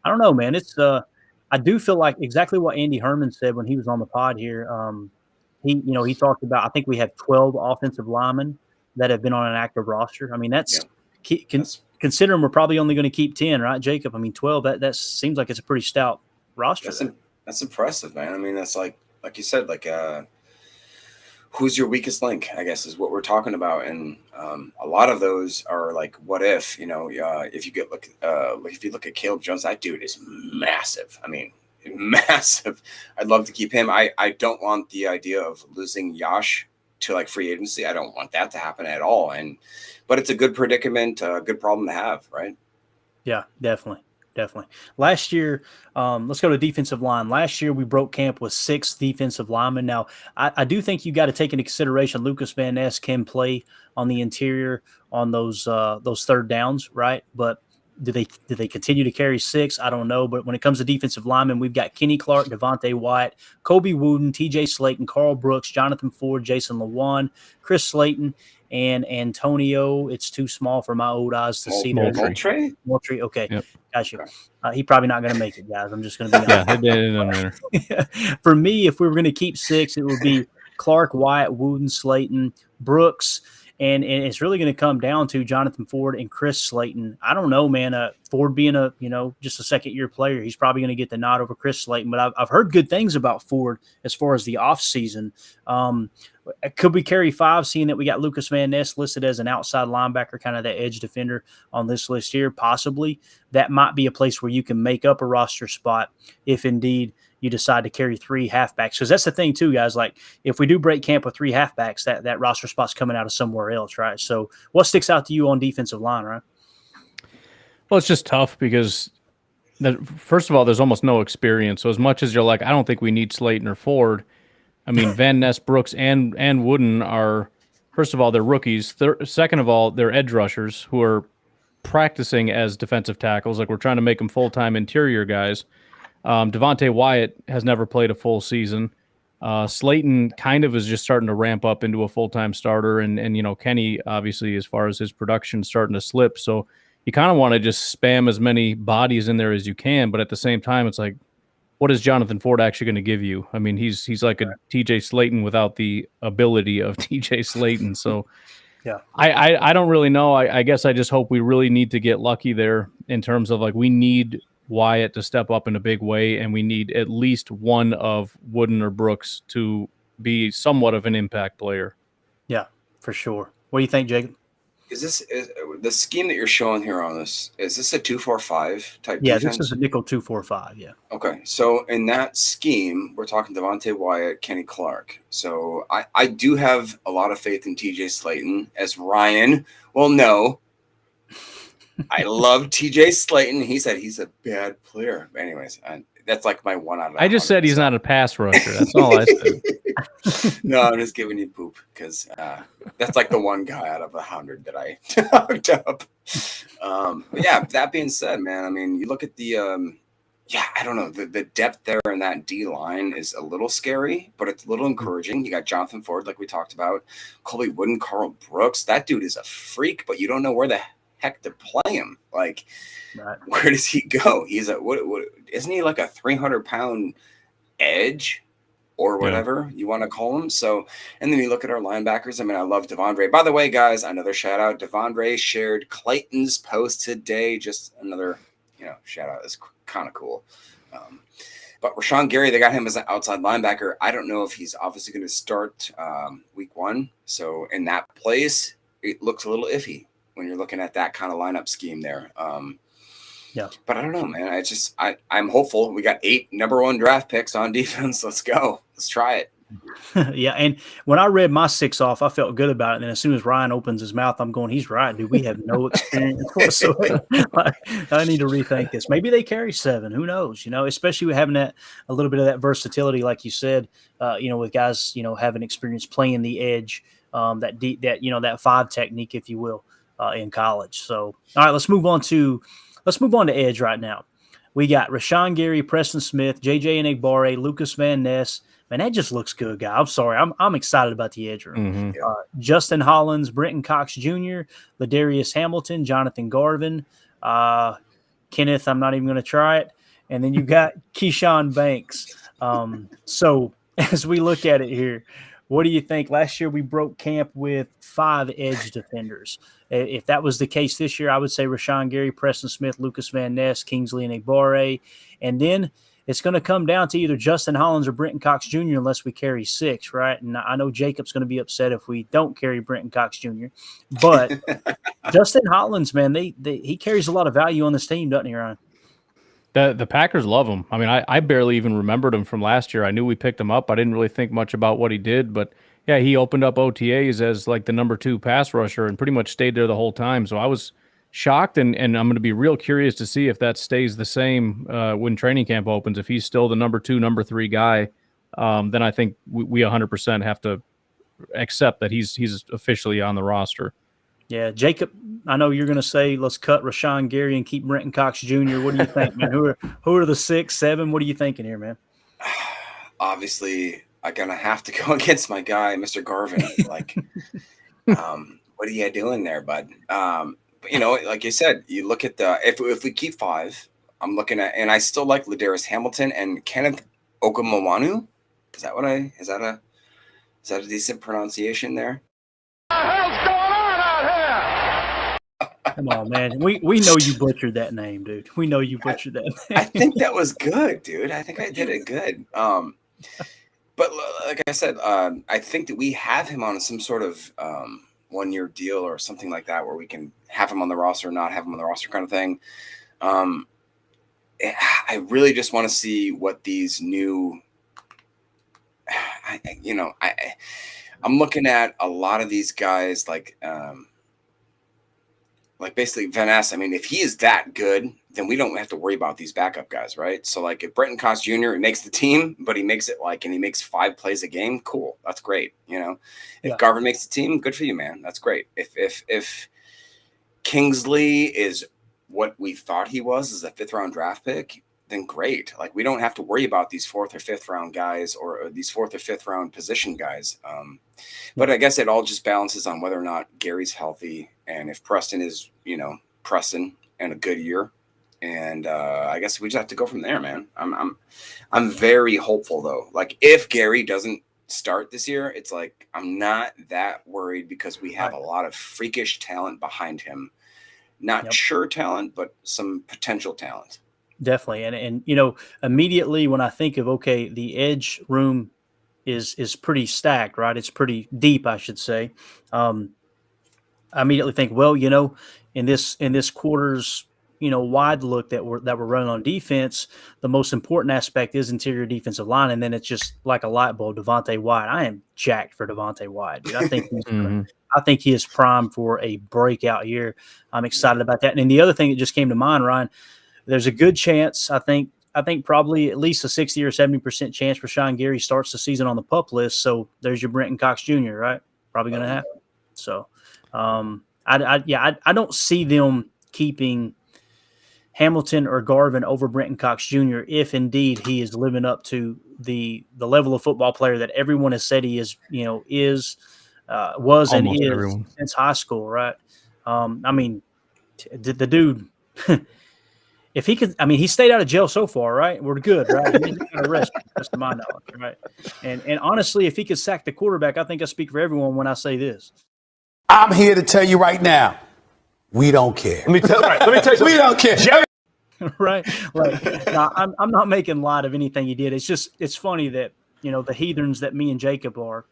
I don't know, man. It's I do feel like exactly what Andy Herman said when he was on the pod here. He talked about, I think we have 12 offensive linemen that have been on an active roster. I mean, that's considering we're probably only going to keep 10, right, Jacob? I mean, 12. That seems like it's a pretty stout roster. That's impressive, man. I mean, that's like you said, like who's your weakest link, I guess, is what we're talking about. And a lot of those are like, what if, if you look at Caleb Jones, that dude is massive. I mean, massive. I'd love to keep him. I don't want the idea of losing Yash to like free agency. I don't want that to happen at all. But it's a good predicament, a good problem to have, right? Yeah, definitely. Last year, let's go to defensive line. Last year, we broke camp with 6 defensive linemen. Now, I do think you got to take into consideration Lucas Van Ness can play on the interior on those third downs, right? But do they continue to carry 6? I don't know. But when it comes to defensive linemen, we've got Kenny Clark, Devontae Wyatt, Kobe Wooden, TJ Slayton, Carl Brooks, Jonathan Ford, Jason Lewan, Chris Slayton, and Antonio. It's too small for my old eyes to see there. Moultrie? Okay. Yep. Gotcha. He probably not going to make it, guys. I'm just going to be honest. Yeah, it doesn't matter. For me, if we were going to keep 6, it would be Clark, Wyatt, Wooden, Slayton, Brooks, and it's really going to come down to Jonathan Ford and Chris Slayton. I don't know, man. Ford being just a second-year player, he's probably going to get the nod over Chris Slayton. But I've heard good things about Ford as far as the offseason. Could we carry 5, seeing that we got Lucas Van Ness listed as an outside linebacker, kind of that edge defender on this list here? Possibly. That might be a place where you can make up a roster spot if indeed you decide to carry 3 halfbacks. Because that's the thing too, guys. Like if we do break camp with 3 halfbacks, that roster spot's coming out of somewhere else, right? So what sticks out to you on defensive line, right? Well, it's just tough because first of all, there's almost no experience. So as much as you're like, I don't think we need Slayton or Ford, I mean, Van Ness, Brooks, and Wooden are, first of all, they're rookies. Second of all, they're edge rushers who are practicing as defensive tackles. Like we're trying to make them full-time interior guys. Devontae Wyatt has never played a full season. Slayton kind of is just starting to ramp up into a full-time starter. And Kenny, obviously, as far as his production, starting to slip. So you kind of want to just spam as many bodies in there as you can. But at the same time, it's like, what is Jonathan Ford actually going to give you? I mean, he's like a TJ Slayton without the ability of TJ Slayton. So yeah, I don't really know. I guess I just hope we really need to get lucky there in terms of like we need Wyatt to step up in a big way, and we need at least one of Wooden or Brooks to be somewhat of an impact player. Yeah, for sure. What do you think, Jacob? Is the scheme that you're showing here on this? Is this a 2-4-5 type? Yeah, defense? This is a nickel 2-4-5. Yeah. Okay, so in that scheme, we're talking Devontae Wyatt, Kenny Clark. So I do have a lot of faith in TJ Slayton, as Ryan will know. I love TJ Slayton. He said he's a bad player. But anyways, that's like my 1 out of. I just said he's not a pass rusher. That's all I said. No, I'm just giving you poop because that's like the one guy out of 100 that I hooked up. But yeah, that being said, man, I mean, you look at the I don't know, the depth there in that D line is a little scary, but it's a little encouraging. You got Jonathan Ford, like we talked about, Colby Wooden, Carl Brooks. That dude is a freak, but you don't know where the heck to play him. Like, right. Where does he go? He's what isn't he like a 300-pound edge or whatever you want to call him? So, and then you look at our linebackers. I mean, I love Devondre. By the way, guys, another shout out. Devondre shared Clayton's post today. Just another, shout out. It's kind of cool. But Rashawn Gary, they got him as an outside linebacker. I don't know if he's obviously going to start week 1. So in that place, it looks a little iffy when you're looking at that kind of lineup scheme there. Yeah. But I don't know, man. I'm hopeful. We got 8 number 1 draft picks on defense. Let's go. Let's try it. Yeah, and when I read my 6 off, I felt good about it. And then as soon as Ryan opens his mouth, I'm going, he's right, dude. We have no experience whatsoever. I need to rethink this. Maybe they carry 7. Who knows? Especially with having a little bit of that versatility, like you said, with guys, having experience playing the edge, that 5 technique, if you will, in college. So, all right, let's move on to edge right now. We got Rashawn Gary, Preston Smith, JJ Enagbare, Lucas Van Ness. Man, that just looks good, guy. I'm sorry. I'm excited about the edge room. Mm-hmm. Justin Hollins, Brenton Cox Jr., Ladarius Hamilton, Jonathan Garvin, Kenneth, I'm not even going to try it. And then you got Keyshawn Banks. So as we look at it here, What do you think? Last year we broke camp with 5 edge defenders. If that was the case this year, I would say Rashawn Gary, Preston Smith, Lucas Van Ness, Kingsley, and Igbare. And then it's going to come down to either Justin Hollins or Brenton Cox Jr. unless we carry 6, right? And I know Jacob's going to be upset if we don't carry Brenton Cox Jr. But Justin Hollins, man, he carries a lot of value on this team, doesn't he, Ryan? The Packers love him. I mean, I barely even remembered him from last year. I knew we picked him up. I didn't really think much about what he did, but yeah, he opened up OTAs as like the number 2 pass rusher and pretty much stayed there the whole time. So I was shocked, and I'm going to be real curious to see if that stays the same when training camp opens. If he's still the number 2, number 3 guy, then I think we 100% have to accept that he's officially on the roster. Yeah, Jacob, I know you're going to say let's cut Rashawn Gary and keep Brenton Cox Jr. What do you think, man? Who are the 6, 7? What are you thinking here, man? Obviously, I'm going to have to go against my guy, Mr. Garvin. Like, what are you doing there, bud? You know, like you said, you look at if we keep 5, I'm looking at, and I still like Ladarius Hamilton and Kenneth Okamawanu. Is that a decent pronunciation there? Come on, man. We know you butchered that name, dude. We know you butchered that name. I think that was good, dude. I think I did it good. But like I said, I think that we have him on some sort of 1-year deal or something like that, where we can have him on the roster or not have him on the roster kind of thing. I really just want to see what these new, I'm looking at a lot of these guys like basically Van Ness. I mean, if he is that good, then we don't have to worry about these backup guys, right? So like if Brenton Cox Jr. makes the team, but he makes it and he makes 5 plays a game, cool. That's great. You know, if Garvin makes the team, good for you, man. That's great. If Kingsley is what we thought he was as a 5th round draft pick, then great. Like we don't have to worry about these 4th or 5th round guys or these 4th or 5th round position guys. But I guess it all just balances on whether or not Gary's healthy and if Preston is, Preston and a good year. And I guess we just have to go from there, man. I'm very hopeful though. Like if Gary doesn't start this year, it's like I'm not that worried because we have a lot of freakish talent behind him. Not sure talent, but some potential talent. Definitely. And immediately when I think of, okay, the edge room is pretty stacked, right? It's pretty deep, I should say. I immediately think, well, in this quarter's, wide look that we're running on defense, the most important aspect is interior defensive line. And then it's just like a light bulb, Devontae White. I am jacked for Devontae White, dude. I think I think he is primed for a breakout year. I'm excited about that. And the other thing that just came to mind, Ryan, there's a good chance, I think probably at least a 60 or 70% chance Rashawn Gary starts the season on the PUP list. So there's your Brenton Cox Jr., right? Probably going to happen. So I don't see them keeping Hamilton or Garvin over Brenton Cox Jr. if indeed he is living up to the level of football player that everyone has said he is, was and Almost is everyone. Since high school, right? I mean, the dude, if he could, I mean, he stayed out of jail so far, right? We're good, right? He didn't get arrested, that's to my knowledge, right? And honestly, if he could sack the quarterback, I think I speak for everyone when I say this. I'm here to tell you right now, we don't care. Let me tell you something. We don't care. Right? Like, no, I'm not making light of anything he did. It's funny that, the heathens that me and Jacob are,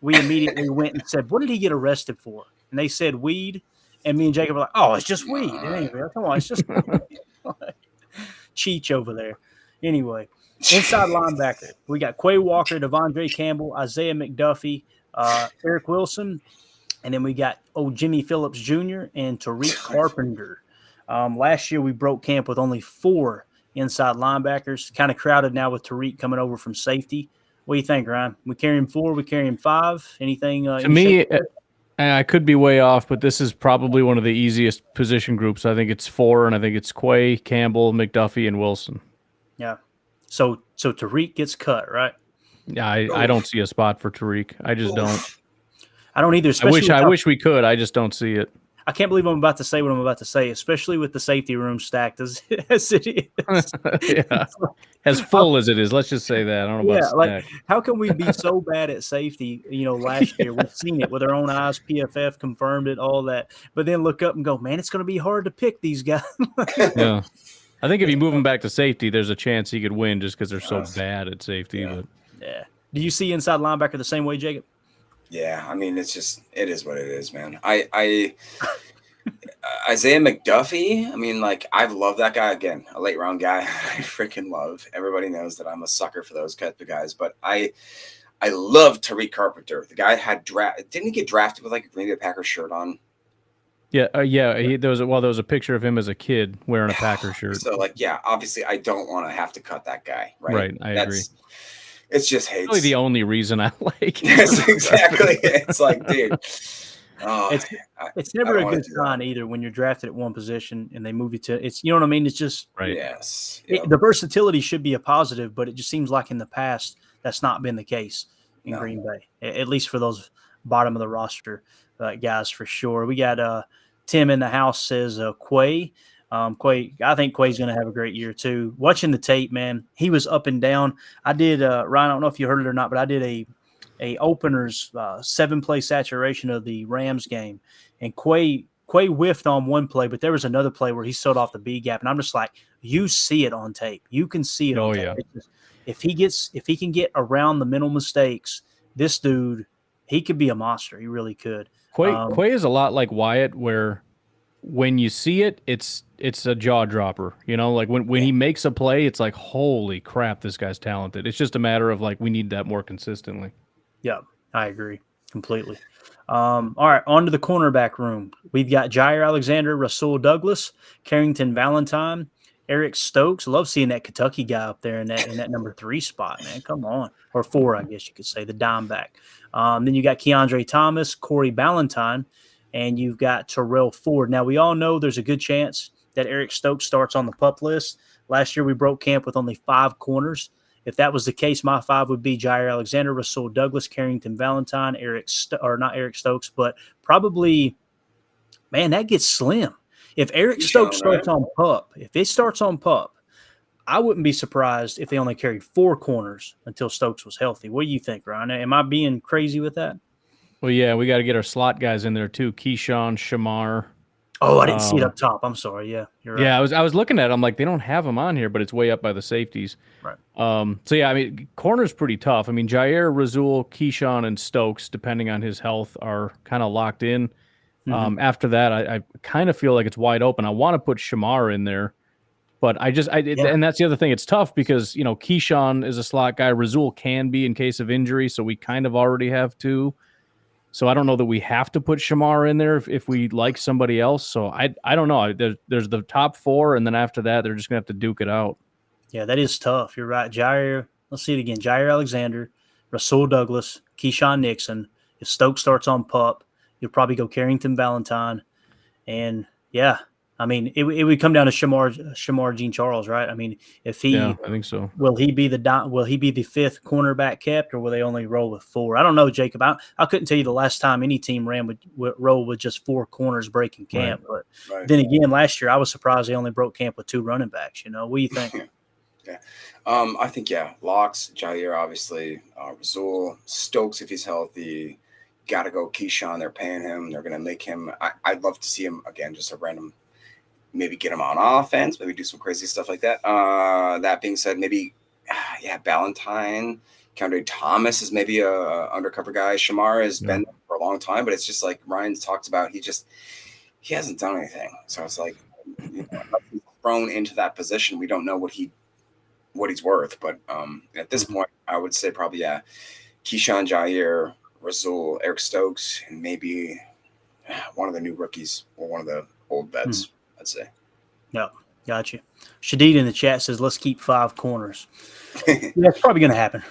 we immediately went and said, what did he get arrested for? And they said weed. And me and Jacob were like, oh, it's just weed. Anyway, come on, it's just Cheech over there. Anyway, inside linebacker, we got Quay Walker, Devondre Campbell, Isaiah McDuffie, Eric Wilson, and then we got Jimmy Phillips Jr. and Tariq Carpenter. Last year we broke camp with only 4 inside linebackers, kind of crowded now with Tariq coming over from safety. What do you think, Ryan? We carry him 4, we carry him 5. Anything? To me, I could be way off, but this is probably one of the easiest position groups. I think it's 4, and I think it's Quay, Campbell, McDuffie, and Wilson. Yeah. So Tariq gets cut, right? Yeah, I don't see a spot for Tariq. I just don't. I don't either. I wish we could. I just don't see it. I can't believe I'm about to say what I'm about to say, especially with the safety room stacked as it is. Yeah. As full as it is, let's just say that. I don't know about like stack. how can we be so bad at safety? Last year we've seen it with our own eyes. PFF confirmed it, all that, but then look up and go, man, it's going to be hard to pick these guys. Yeah. I think if you move him back to safety, there's a chance he could win just because they're so bad at safety. Yeah. But Yeah. Do you see inside linebacker the same way, Jacob? Yeah, I mean, it is what it is, man. Isaiah McDuffie, I mean, like, I've loved that guy. Again, a late round guy I freaking love. Everybody knows that I'm a sucker for those type of guys, but I love Tariq Carpenter. The guy didn't he get drafted with like a Green Bay Packers shirt on? yeah, there was a picture of him as a kid wearing a Packers shirt. So, like, yeah, obviously I don't want to have to cut that guy, right? Right, I agree. It's just hate. Really the only reason I like him. Yes, exactly. It's like, dude. It's never a good sign either when you're drafted at one position and they move you to it's, you know what I mean? It's just right. Yes. The versatility should be a positive, but it just seems like in the past that's not been the case in Green Bay, at least for those bottom of the roster guys for sure. We got Tim in the house says Quay. Quay, I think Quay's going to have a great year too. Watching the tape, man, he was up and down. I did Ryan, I don't know if you heard it or not, but I did a openers 7-play saturation of the Rams game, and Quay whiffed on one play, but there was another play where he sold off the B gap, and I'm just like, you see it on tape, you can see it. On tape. If he can get around the mental mistakes, this dude, he could be a monster. He really could. Quay is a lot like Wyatt, where when you see it, it's a jaw dropper. Like when he makes a play, it's like, holy crap, this guy's talented. It's just a matter of like, we need that more consistently. Yeah, I agree completely. All right, on to the cornerback room. We've got Jair Alexander, Rasul Douglas, Carrington Valentine, Eric Stokes. Love seeing that Kentucky guy up there in that number 3 spot, man. Come on. Or 4, I guess you could say, the dime back. Then you got Keandre Thomas, Corey Ballantyne, and you've got Terrell Ford. Now, we all know there's a good chance that Eric Stokes starts on the PUP list. Last year, we broke camp with only 5 corners. If that was the case, my 5 would be Jair Alexander, Rasul Douglas, Carrington Valentine, not Eric Stokes, but probably, man, that gets slim. If Eric Stokes starts on PUP, if it starts on PUP, I wouldn't be surprised if they only carried 4 corners until Stokes was healthy. What do you think, Ryan? Am I being crazy with that? Well, yeah, we got to get our slot guys in there too. Keyshawn, Shamar. Oh, I didn't see it up top. I'm sorry. Yeah, you're right. Yeah, I was looking at it. I'm like, they don't have them on here, but it's way up by the safeties. Right. So, yeah, I mean, corner's pretty tough. I mean, Jair, Rasul, Keyshawn, and Stokes, depending on his health, are kind of locked in. Mm-hmm. After that, I kind of feel like it's wide open. I want to put Shamar in there, but and that's the other thing. It's tough because, Keyshawn is a slot guy. Rasul can be in case of injury, so we kind of already have 2. So I don't know that we have to put Shamar in there if we like somebody else. So I don't know. There's the top 4, and then after that, they're just going to have to duke it out. Yeah, that is tough. You're right. Jair, let's see it again. Jair Alexander, Rasul Douglas, Keyshawn Nixon. If Stokes starts on PUP, you'll probably go Carrington Valentine. And, yeah, I mean, it would come down to Shamar Jean Charles, right? I mean, I think so. Will he be the 5th cornerback kept, or will they only roll with 4? I don't know, Jacob. I couldn't tell you the last time any team would roll with just 4 corners breaking camp. Right. But then again, last year I was surprised they only broke camp with 2 running backs. What do you think? Yeah, I think locks. Jair, obviously, Rasul, Stokes if he's healthy. Got to go Keyshawn. They're paying him. They're going to make him. I'd love to see him again. Just a random. Maybe get him on offense, maybe do some crazy stuff like that. That being said, maybe, Ballantyne, Keandre Thomas is maybe a undercover guy. Shamar has been there for a long time, but it's just like Ryan talked about. He hasn't done anything. So it's like, he's thrown into that position. We don't know what he's worth. But at this point, I would say probably, Keyshawn, Jair, Rasul, Eric Stokes, and maybe one of the new rookies or one of the old vets. I'd say. Yeah, gotcha. Shadid in the chat says, let's keep 5 corners. That's probably going to happen.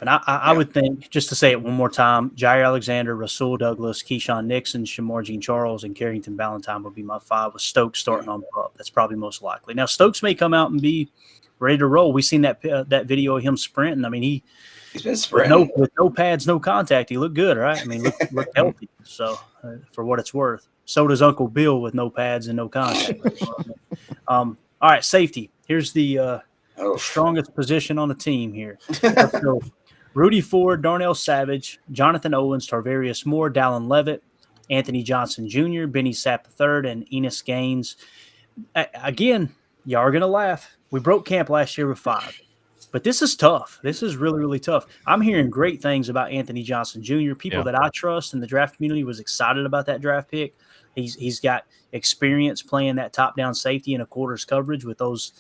I would think, just to say it one more time, Jair Alexander, Rasul Douglas, Keyshawn Nixon, Shamar Jean Charles, and Carrington Valentine would be my 5 with Stokes starting on PUP. That's probably most likely. Now, Stokes may come out and be ready to roll. We've seen that video of him sprinting. I mean, he's been sprinting. With no pads, no contact. He looked good, right? I mean, looked healthy. So, for what it's worth. So does Uncle Bill with no pads and no contact. All right, safety. Here's the strongest position on the team here. Let's go. Rudy Ford, Darnell Savage, Jonathan Owens, Tarvarius Moore, Dallin Levitt, Anthony Johnson Jr., Benny Sapp III, and Enos Gaines. Again, y'all are going to laugh. We broke camp last year with 5. But this is tough. This is really, really tough. I'm hearing great things about Anthony Johnson Jr. People that I trust in the draft community was excited about that draft pick. He's got experience playing that top-down safety in a quarters coverage with those,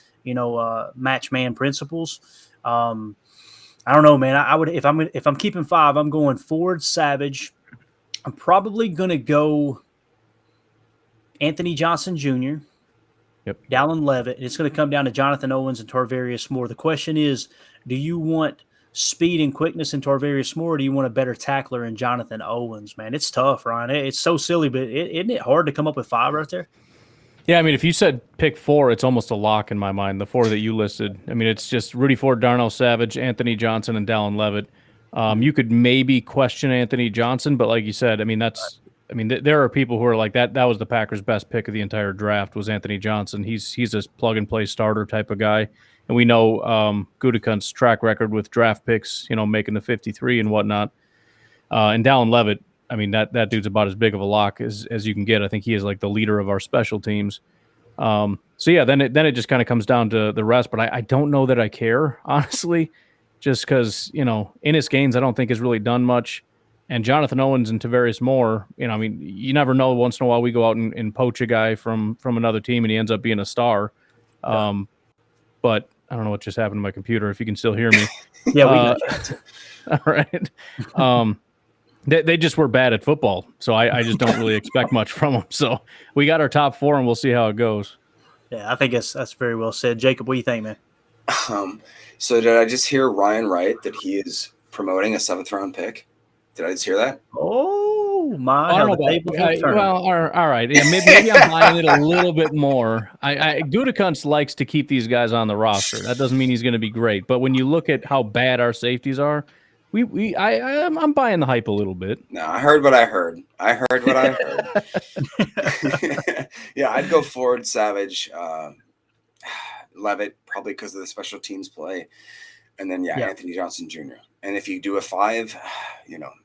match man principles. I don't know, man. I would if I'm keeping 5, I'm going Ford, Savage. I'm probably going to go Anthony Johnson Jr., Dallin Levitt. It's going to come down to Jonathan Owens and Tarvarius Moore. The question is, do you want speed and quickness in Tarvarius Moore, or do you want a better tackler in Jonathan Owens? Man, it's tough, Ryan. It's so silly, but isn't it hard to come up with 5 right there? Yeah, I mean, if you said pick 4, it's almost a lock in my mind, the 4 that you listed. I mean, it's just Rudy Ford, Darnell Savage, Anthony Johnson, and Dallin Levitt. You could maybe question Anthony Johnson, but like you said, I mean, there are people who are like that. That was the Packers' best pick of the entire draft was Anthony Johnson. He's a plug-and-play starter type of guy. And we know Gutekunst's track record with draft picks, making the 53 and whatnot. And Dallin Levitt, I mean, that dude's about as big of a lock as you can get. I think he is like the leader of our special teams. So yeah, then it just kind of comes down to the rest. But I don't know that I care, honestly, just because, Enos Gaines I don't think has really done much. And Jonathan Owens and Tarvarius Moore, I mean, you never know. Once in a while we go out and poach a guy from another team and he ends up being a star. But I don't know what just happened to my computer, if you can still hear me. Yeah, we got you. All right. They just were bad at football, so I just don't really expect much from them. So we got our top 4, and we'll see how it goes. Yeah, I think that's very well said. Jacob, what do you think, man? So did I just hear Ryan right that he is promoting a 7th-round pick? Did I just hear that? Oh, my. All right. Yeah, maybe I'm buying it a little bit more. Gutekunst likes to keep these guys on the roster. That doesn't mean he's going to be great. But when you look at how bad our safeties are, I'm buying the hype a little bit. No, I heard what I heard. Yeah, I'd go Ford, Savage, Levitt, probably because of the special teams play. And then, Anthony Johnson Jr. And if you do a 5,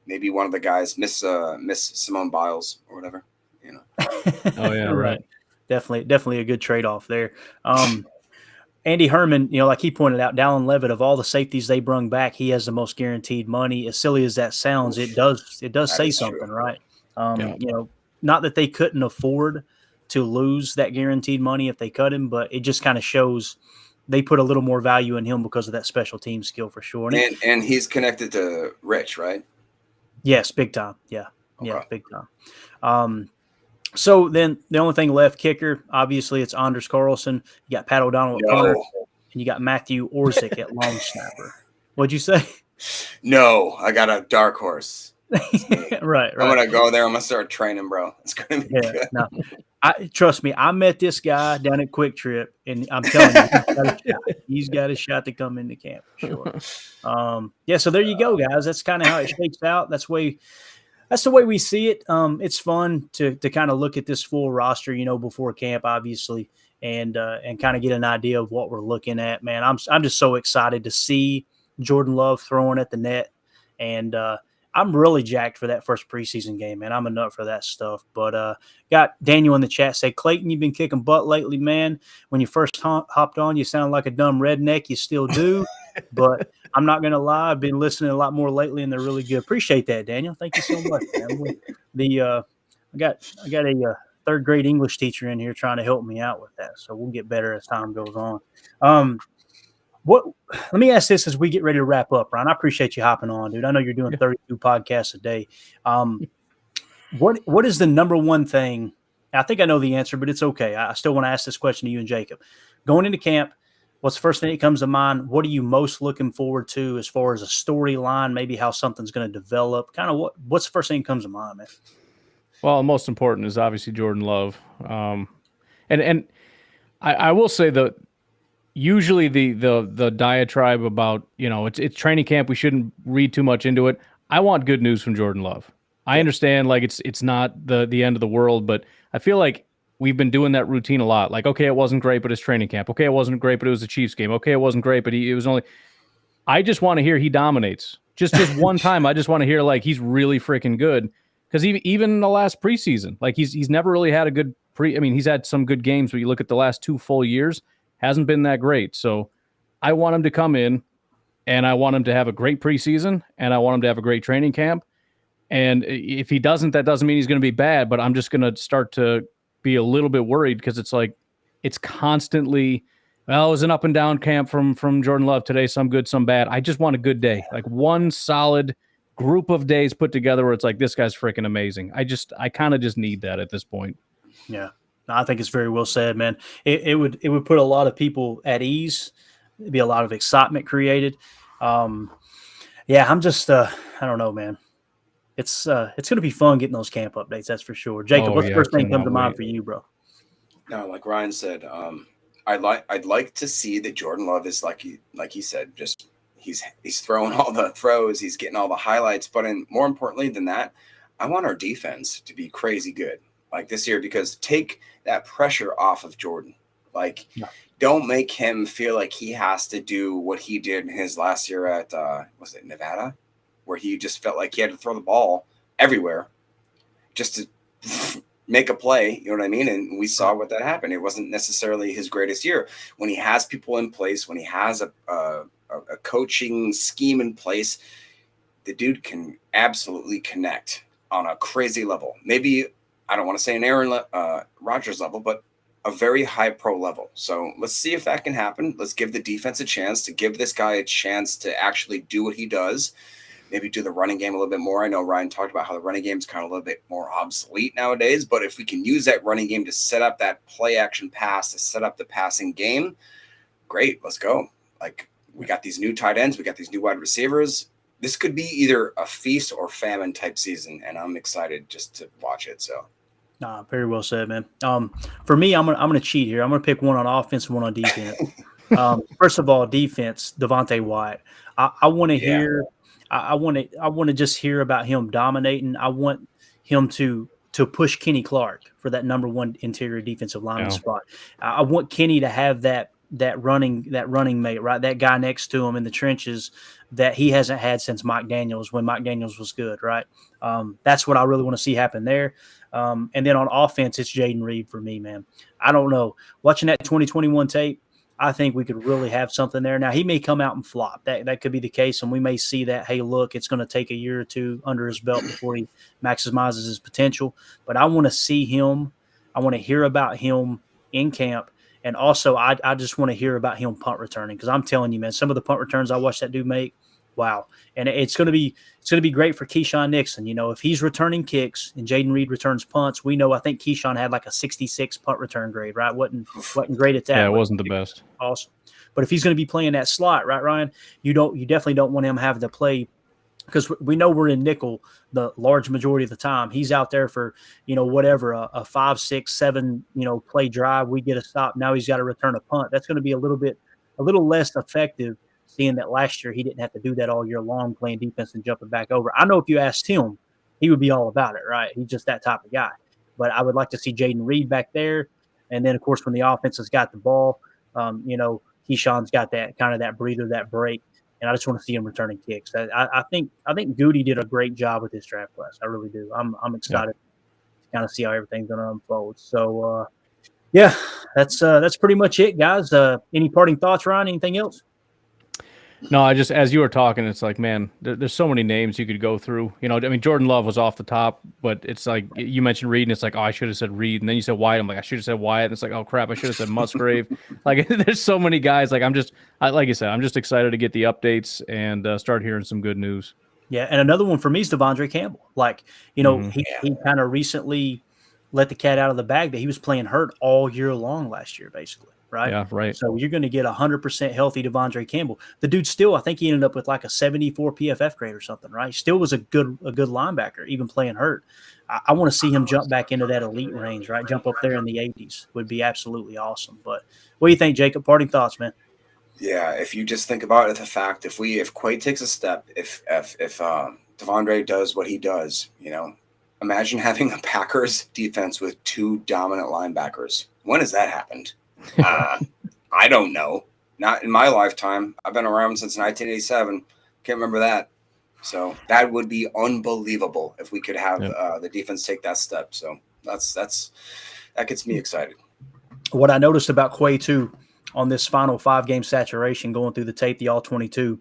maybe one of the guys, Miss Simone Biles or whatever, Oh, yeah, right. Definitely a good trade-off there. Andy Herman, like he pointed out, Dallin Levitt, of all the safeties they brung back, he has the most guaranteed money. As silly as that sounds, it does say something, true. Right? Not that they couldn't afford to lose that guaranteed money if they cut him, but it just kind of shows they put a little more value in him because of that special team skill for sure. And he's connected to Rich, right? Yes, big time. Yeah. Okay. Yeah, big time. So then the only thing left, kicker, obviously it's Anders Carlson. You got Pat O'Donnell at punter, and you got Matthew Orsick at long snapper. What'd you say? No, I got a dark horse. Right. I'm going to go there. I'm going to start training, bro. It's going to be good. No. Trust me, I met this guy down at Quick Trip, and I'm telling you, he's got a shot to come into camp for sure. So there you go, guys. That's kind of how it shakes out. That's the way we see it. It's fun to kind of look at this full roster, before camp, obviously, and kind of get an idea of what we're looking at. Man, I'm just so excited to see Jordan Love throwing at the net, and I'm really jacked for that first preseason game, man. I'm a nut for that stuff. But got Daniel in the chat say, Clayton, you've been kicking butt lately, man. When you first hopped on, you sounded like a dumb redneck. You still do. But I'm not going to lie. I've been listening a lot more lately, and they're really good. Appreciate that, Daniel. Thank you so much, man. I got a third grade English teacher in here trying to help me out with that. So we'll get better as time goes on. Let me ask this as we get ready to wrap up, Ryan. I appreciate you hopping on, dude. I know you're doing 32 podcasts a day. What is the number one thing? I think I know the answer, but it's okay. I still want to ask this question to you and Jacob. Going into camp, what's the first thing that comes to mind? What are you most looking forward to as far as a storyline, maybe how something's going to develop? Kind of what's the first thing that comes to mind, man? Well, the most important is obviously Jordan Love. And I will say that usually the diatribe about, it's training camp, we shouldn't read too much into it. I want good news from Jordan Love. I understand like it's not the end of the world, but I feel like we've been doing that routine a lot. Like, okay, it wasn't great, but it's training camp. Okay, it wasn't great, but it was a Chiefs game. Okay, it wasn't great, but it was only. I just want to hear he dominates. Just one time. I just want to hear like he's really freaking good. Because even in the last preseason, like he's never really had a good I mean, he's had some good games, but you look at the last 2 full years, hasn't been that great. So I want him to come in, and I want him to have a great preseason, and I want him to have a great training camp. And if he doesn't, that doesn't mean he's going to be bad, but I'm just going to start to be a little bit worried because it's like it's constantly, well, it was an up and down camp from Jordan Love today, some good, some bad. I just want a good day, like one solid group of days put together where it's like, this guy's freaking amazing. I kind of just need that at this point. Yeah, I think it's very well said, man. It would put a lot of people at ease. There'd be a lot of excitement created. Yeah, I'm just I don't know, man. It's going to be fun getting those camp updates. That's for sure. Jacob, what's the first thing comes to mind for you, bro? No, like Ryan said, I'd like to see that Jordan Love is like he said, just he's throwing all the throws, he's getting all the highlights, but more importantly than that, I want our defense to be crazy good like this year, because take that pressure off of Jordan. Like, don't make him feel like he has to do what he did in his last year at was it Nevada, where he just felt like he had to throw the ball everywhere just to make a play, you know what I mean? And we saw what that happened. It wasn't necessarily his greatest year. When he has people in place, when he has a coaching scheme in place, the dude can absolutely connect on a crazy level. Maybe, I don't want to say an Aaron Rodgers level, but a very high pro level. So let's see if that can happen. Let's give the defense a chance to give this guy a chance to actually do what he does. Maybe do the running game a little bit more. I know Ryan talked about how the running game is kind of a little bit more obsolete nowadays, but if we can use that running game to set up that play action pass, to set up the passing game, great, let's go. Like, we got these new tight ends, we got these new wide receivers. This could be either a feast or famine type season, and I'm excited just to watch it. So, very well said, man. For me, I'm gonna cheat here. I'm gonna pick one on offense and one on defense. First of all, defense, Devontae Wyatt. I want to hear. I want to just hear about him dominating. I want him to push Kenny Clark for that number 1 interior defensive lineman spot. I want Kenny to have that running mate, right? That guy next to him in the trenches that he hasn't had since Mike Daniels, when Mike Daniels was good, right? That's what I really want to see happen there. And then on offense, it's Jaden Reed for me, man. I don't know. Watching that 2021 tape, I think we could really have something there. Now, he may come out and flop. That could be the case, and we may see that, hey, look, it's going to take a year or two under his belt before he maximizes his potential. But I want to see him. I want to hear about him in camp. And also, I just want to hear about him punt returning, because I'm telling you, man, some of the punt returns I watched that dude make, wow. And it's going to be great for Keyshawn Nixon. You know, if he's returning kicks and Jaden Reed returns punts, we know, I think Keyshawn had like a 66 punt return grade, right? Wasn't great at that. Yeah, it wasn't the best. Awesome. But if he's going to be playing that slot, right, Ryan, you definitely don't want him having to play, because we know we're in nickel the large majority of the time. He's out there for, whatever, a 5, 6, 7, play drive. We get a stop. Now he's got to return a punt. That's going to be a little less effective, seeing that last year he didn't have to do that all year long, playing defense and jumping back over. I know if you asked him, he would be all about it, right? He's just that type of guy. But I would like to see Jaden Reed back there. And then, of course, when the offense has got the ball, Keyshawn's got that kind of that breather, that break. And I just want to see him returning kicks. I think Goody did a great job with his draft class. I really do. I'm excited to kind of see how everything's going to unfold. So, that's pretty much it, guys. Any parting thoughts, Ryan? Anything else? No, as you were talking, it's like, man, there's so many names you could go through. I mean, Jordan Love was off the top, but it's like you mentioned Reed, and it's like, oh, I should have said Reed, and then you said Wyatt. I'm like, I should have said Wyatt, and it's like, oh crap, I should have said Musgrave. Like, there's so many guys. Like, like I said, I'm just excited to get the updates and start hearing some good news. Yeah, and another one for me is Devondre Campbell. Like, he kind of recently let the cat out of the bag that he was playing hurt all year long last year, basically. Right. Yeah. Right. So you're going to get 100% healthy Devondre Campbell. The dude still, I think he ended up with like a 74 PFF grade or something, right? Still was a good linebacker, even playing hurt. I want to see him jump back into that elite range, right? Jump up there in the 80s would be absolutely awesome. But what do you think, Jacob? Parting thoughts, man? Yeah, if you just think about it, the fact if Quay takes a step, if Devondre does what he does, imagine having a Packers defense with 2 dominant linebackers. When has that happened? I don't know. Not in my lifetime. I've been around since 1987. Can't remember that. So that would be unbelievable if we could have the defense take that step. So that gets me excited. What I noticed about Quay too on this final 5-game saturation, going through the tape, the all-22,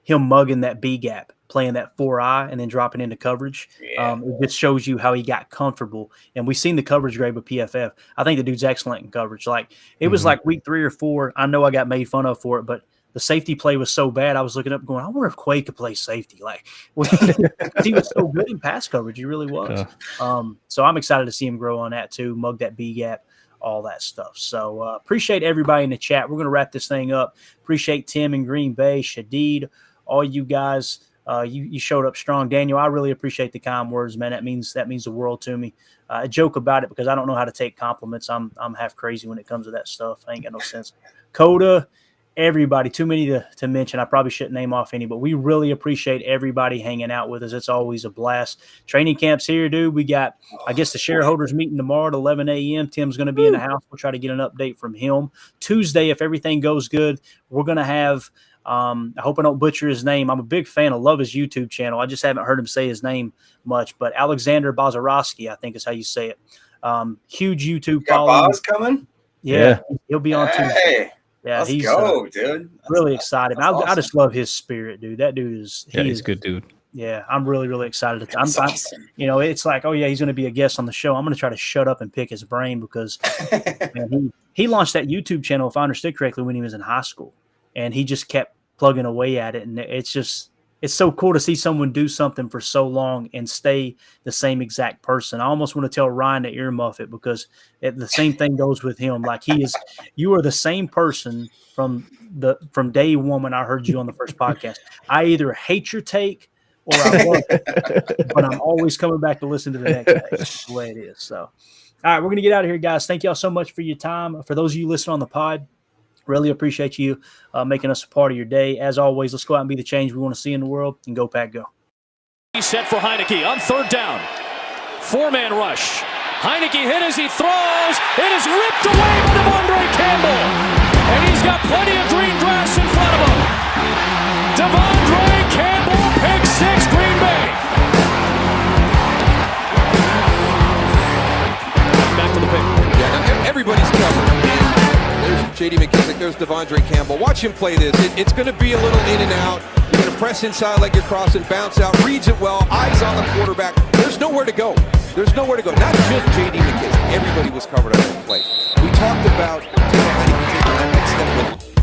him mugging that B gap, playing that 4-eye, and then dropping into coverage. Yeah. It just shows you how he got comfortable. And we've seen the coverage grade with PFF. I think the dude's excellent in coverage. Like it was like week 3 or 4. I know I got made fun of for it, but the safety play was so bad. I was looking up going, I wonder if Quay could play safety. Like he was so good in pass coverage. He really was. So I'm excited to see him grow on that too, mug that B gap, all that stuff. So appreciate everybody in the chat. We're going to wrap this thing up. Appreciate Tim in Green Bay, Shadid, all you guys. You showed up strong. Daniel, I really appreciate the kind words, man. That means the world to me. I joke about it because I don't know how to take compliments. I'm half crazy when it comes to that stuff. I ain't got no sense. Coda, everybody, too many to mention. I probably shouldn't name off any, but we really appreciate everybody hanging out with us. It's always a blast. Training camp's here, dude. We got, I guess, the shareholders meeting tomorrow at 11 a.m. Tim's going to be in the house. We'll try to get an update from him. Tuesday, if everything goes good, we're going to have I hope I don't butcher his name. I'm a big fan. I love his YouTube channel. I just haven't heard him say his name much, but Alexander Bazarowski, I think is how you say it. Huge YouTube following. Boz coming? Yeah, he'll be on Tuesday. Yeah, let's he's go, dude. Really excited. Awesome. I just love his spirit, dude. That dude is he's a good dude. Yeah, I'm really, really excited. Awesome. It's like, oh yeah, he's going to be a guest on the show. I'm going to try to shut up and pick his brain because man, he launched that YouTube channel, if I understood correctly, when he was in high school, and he just kept plugging away at it, and it's so cool to see someone do something for so long and stay the same exact person. I almost want to tell Ryan to earmuff it because the same thing goes with him. Like you are the same person from day one when I heard you on the first podcast. I either hate your take or I love it, but I'm always coming back to listen to the next day. That's the way it is. So, all right, we're going to get out of here, guys. Thank y'all so much for your time. For those of you listening on the pod, really appreciate you making us a part of your day. As always, let's go out and be the change we want to see in the world, and go Pack Go. He's set for Heineke on 3rd down. 4-man rush. Heineke hit as he throws. It is ripped away by Devondre Campbell. And he's got plenty of green grass in front of him. Devondre Campbell, pick 6, Green Bay. Back to the pick. Yeah, everybody's covered. There's J.D. McKissick, there's Devondre Campbell. Watch him play this. It's going to be a little in and out. You're going to press inside like you're crossing, bounce out, reads it well, eyes on the quarterback. There's nowhere to go. There's nowhere to go. Not just J.D. McKissick. Everybody was covered on that play. We talked about taking that next step with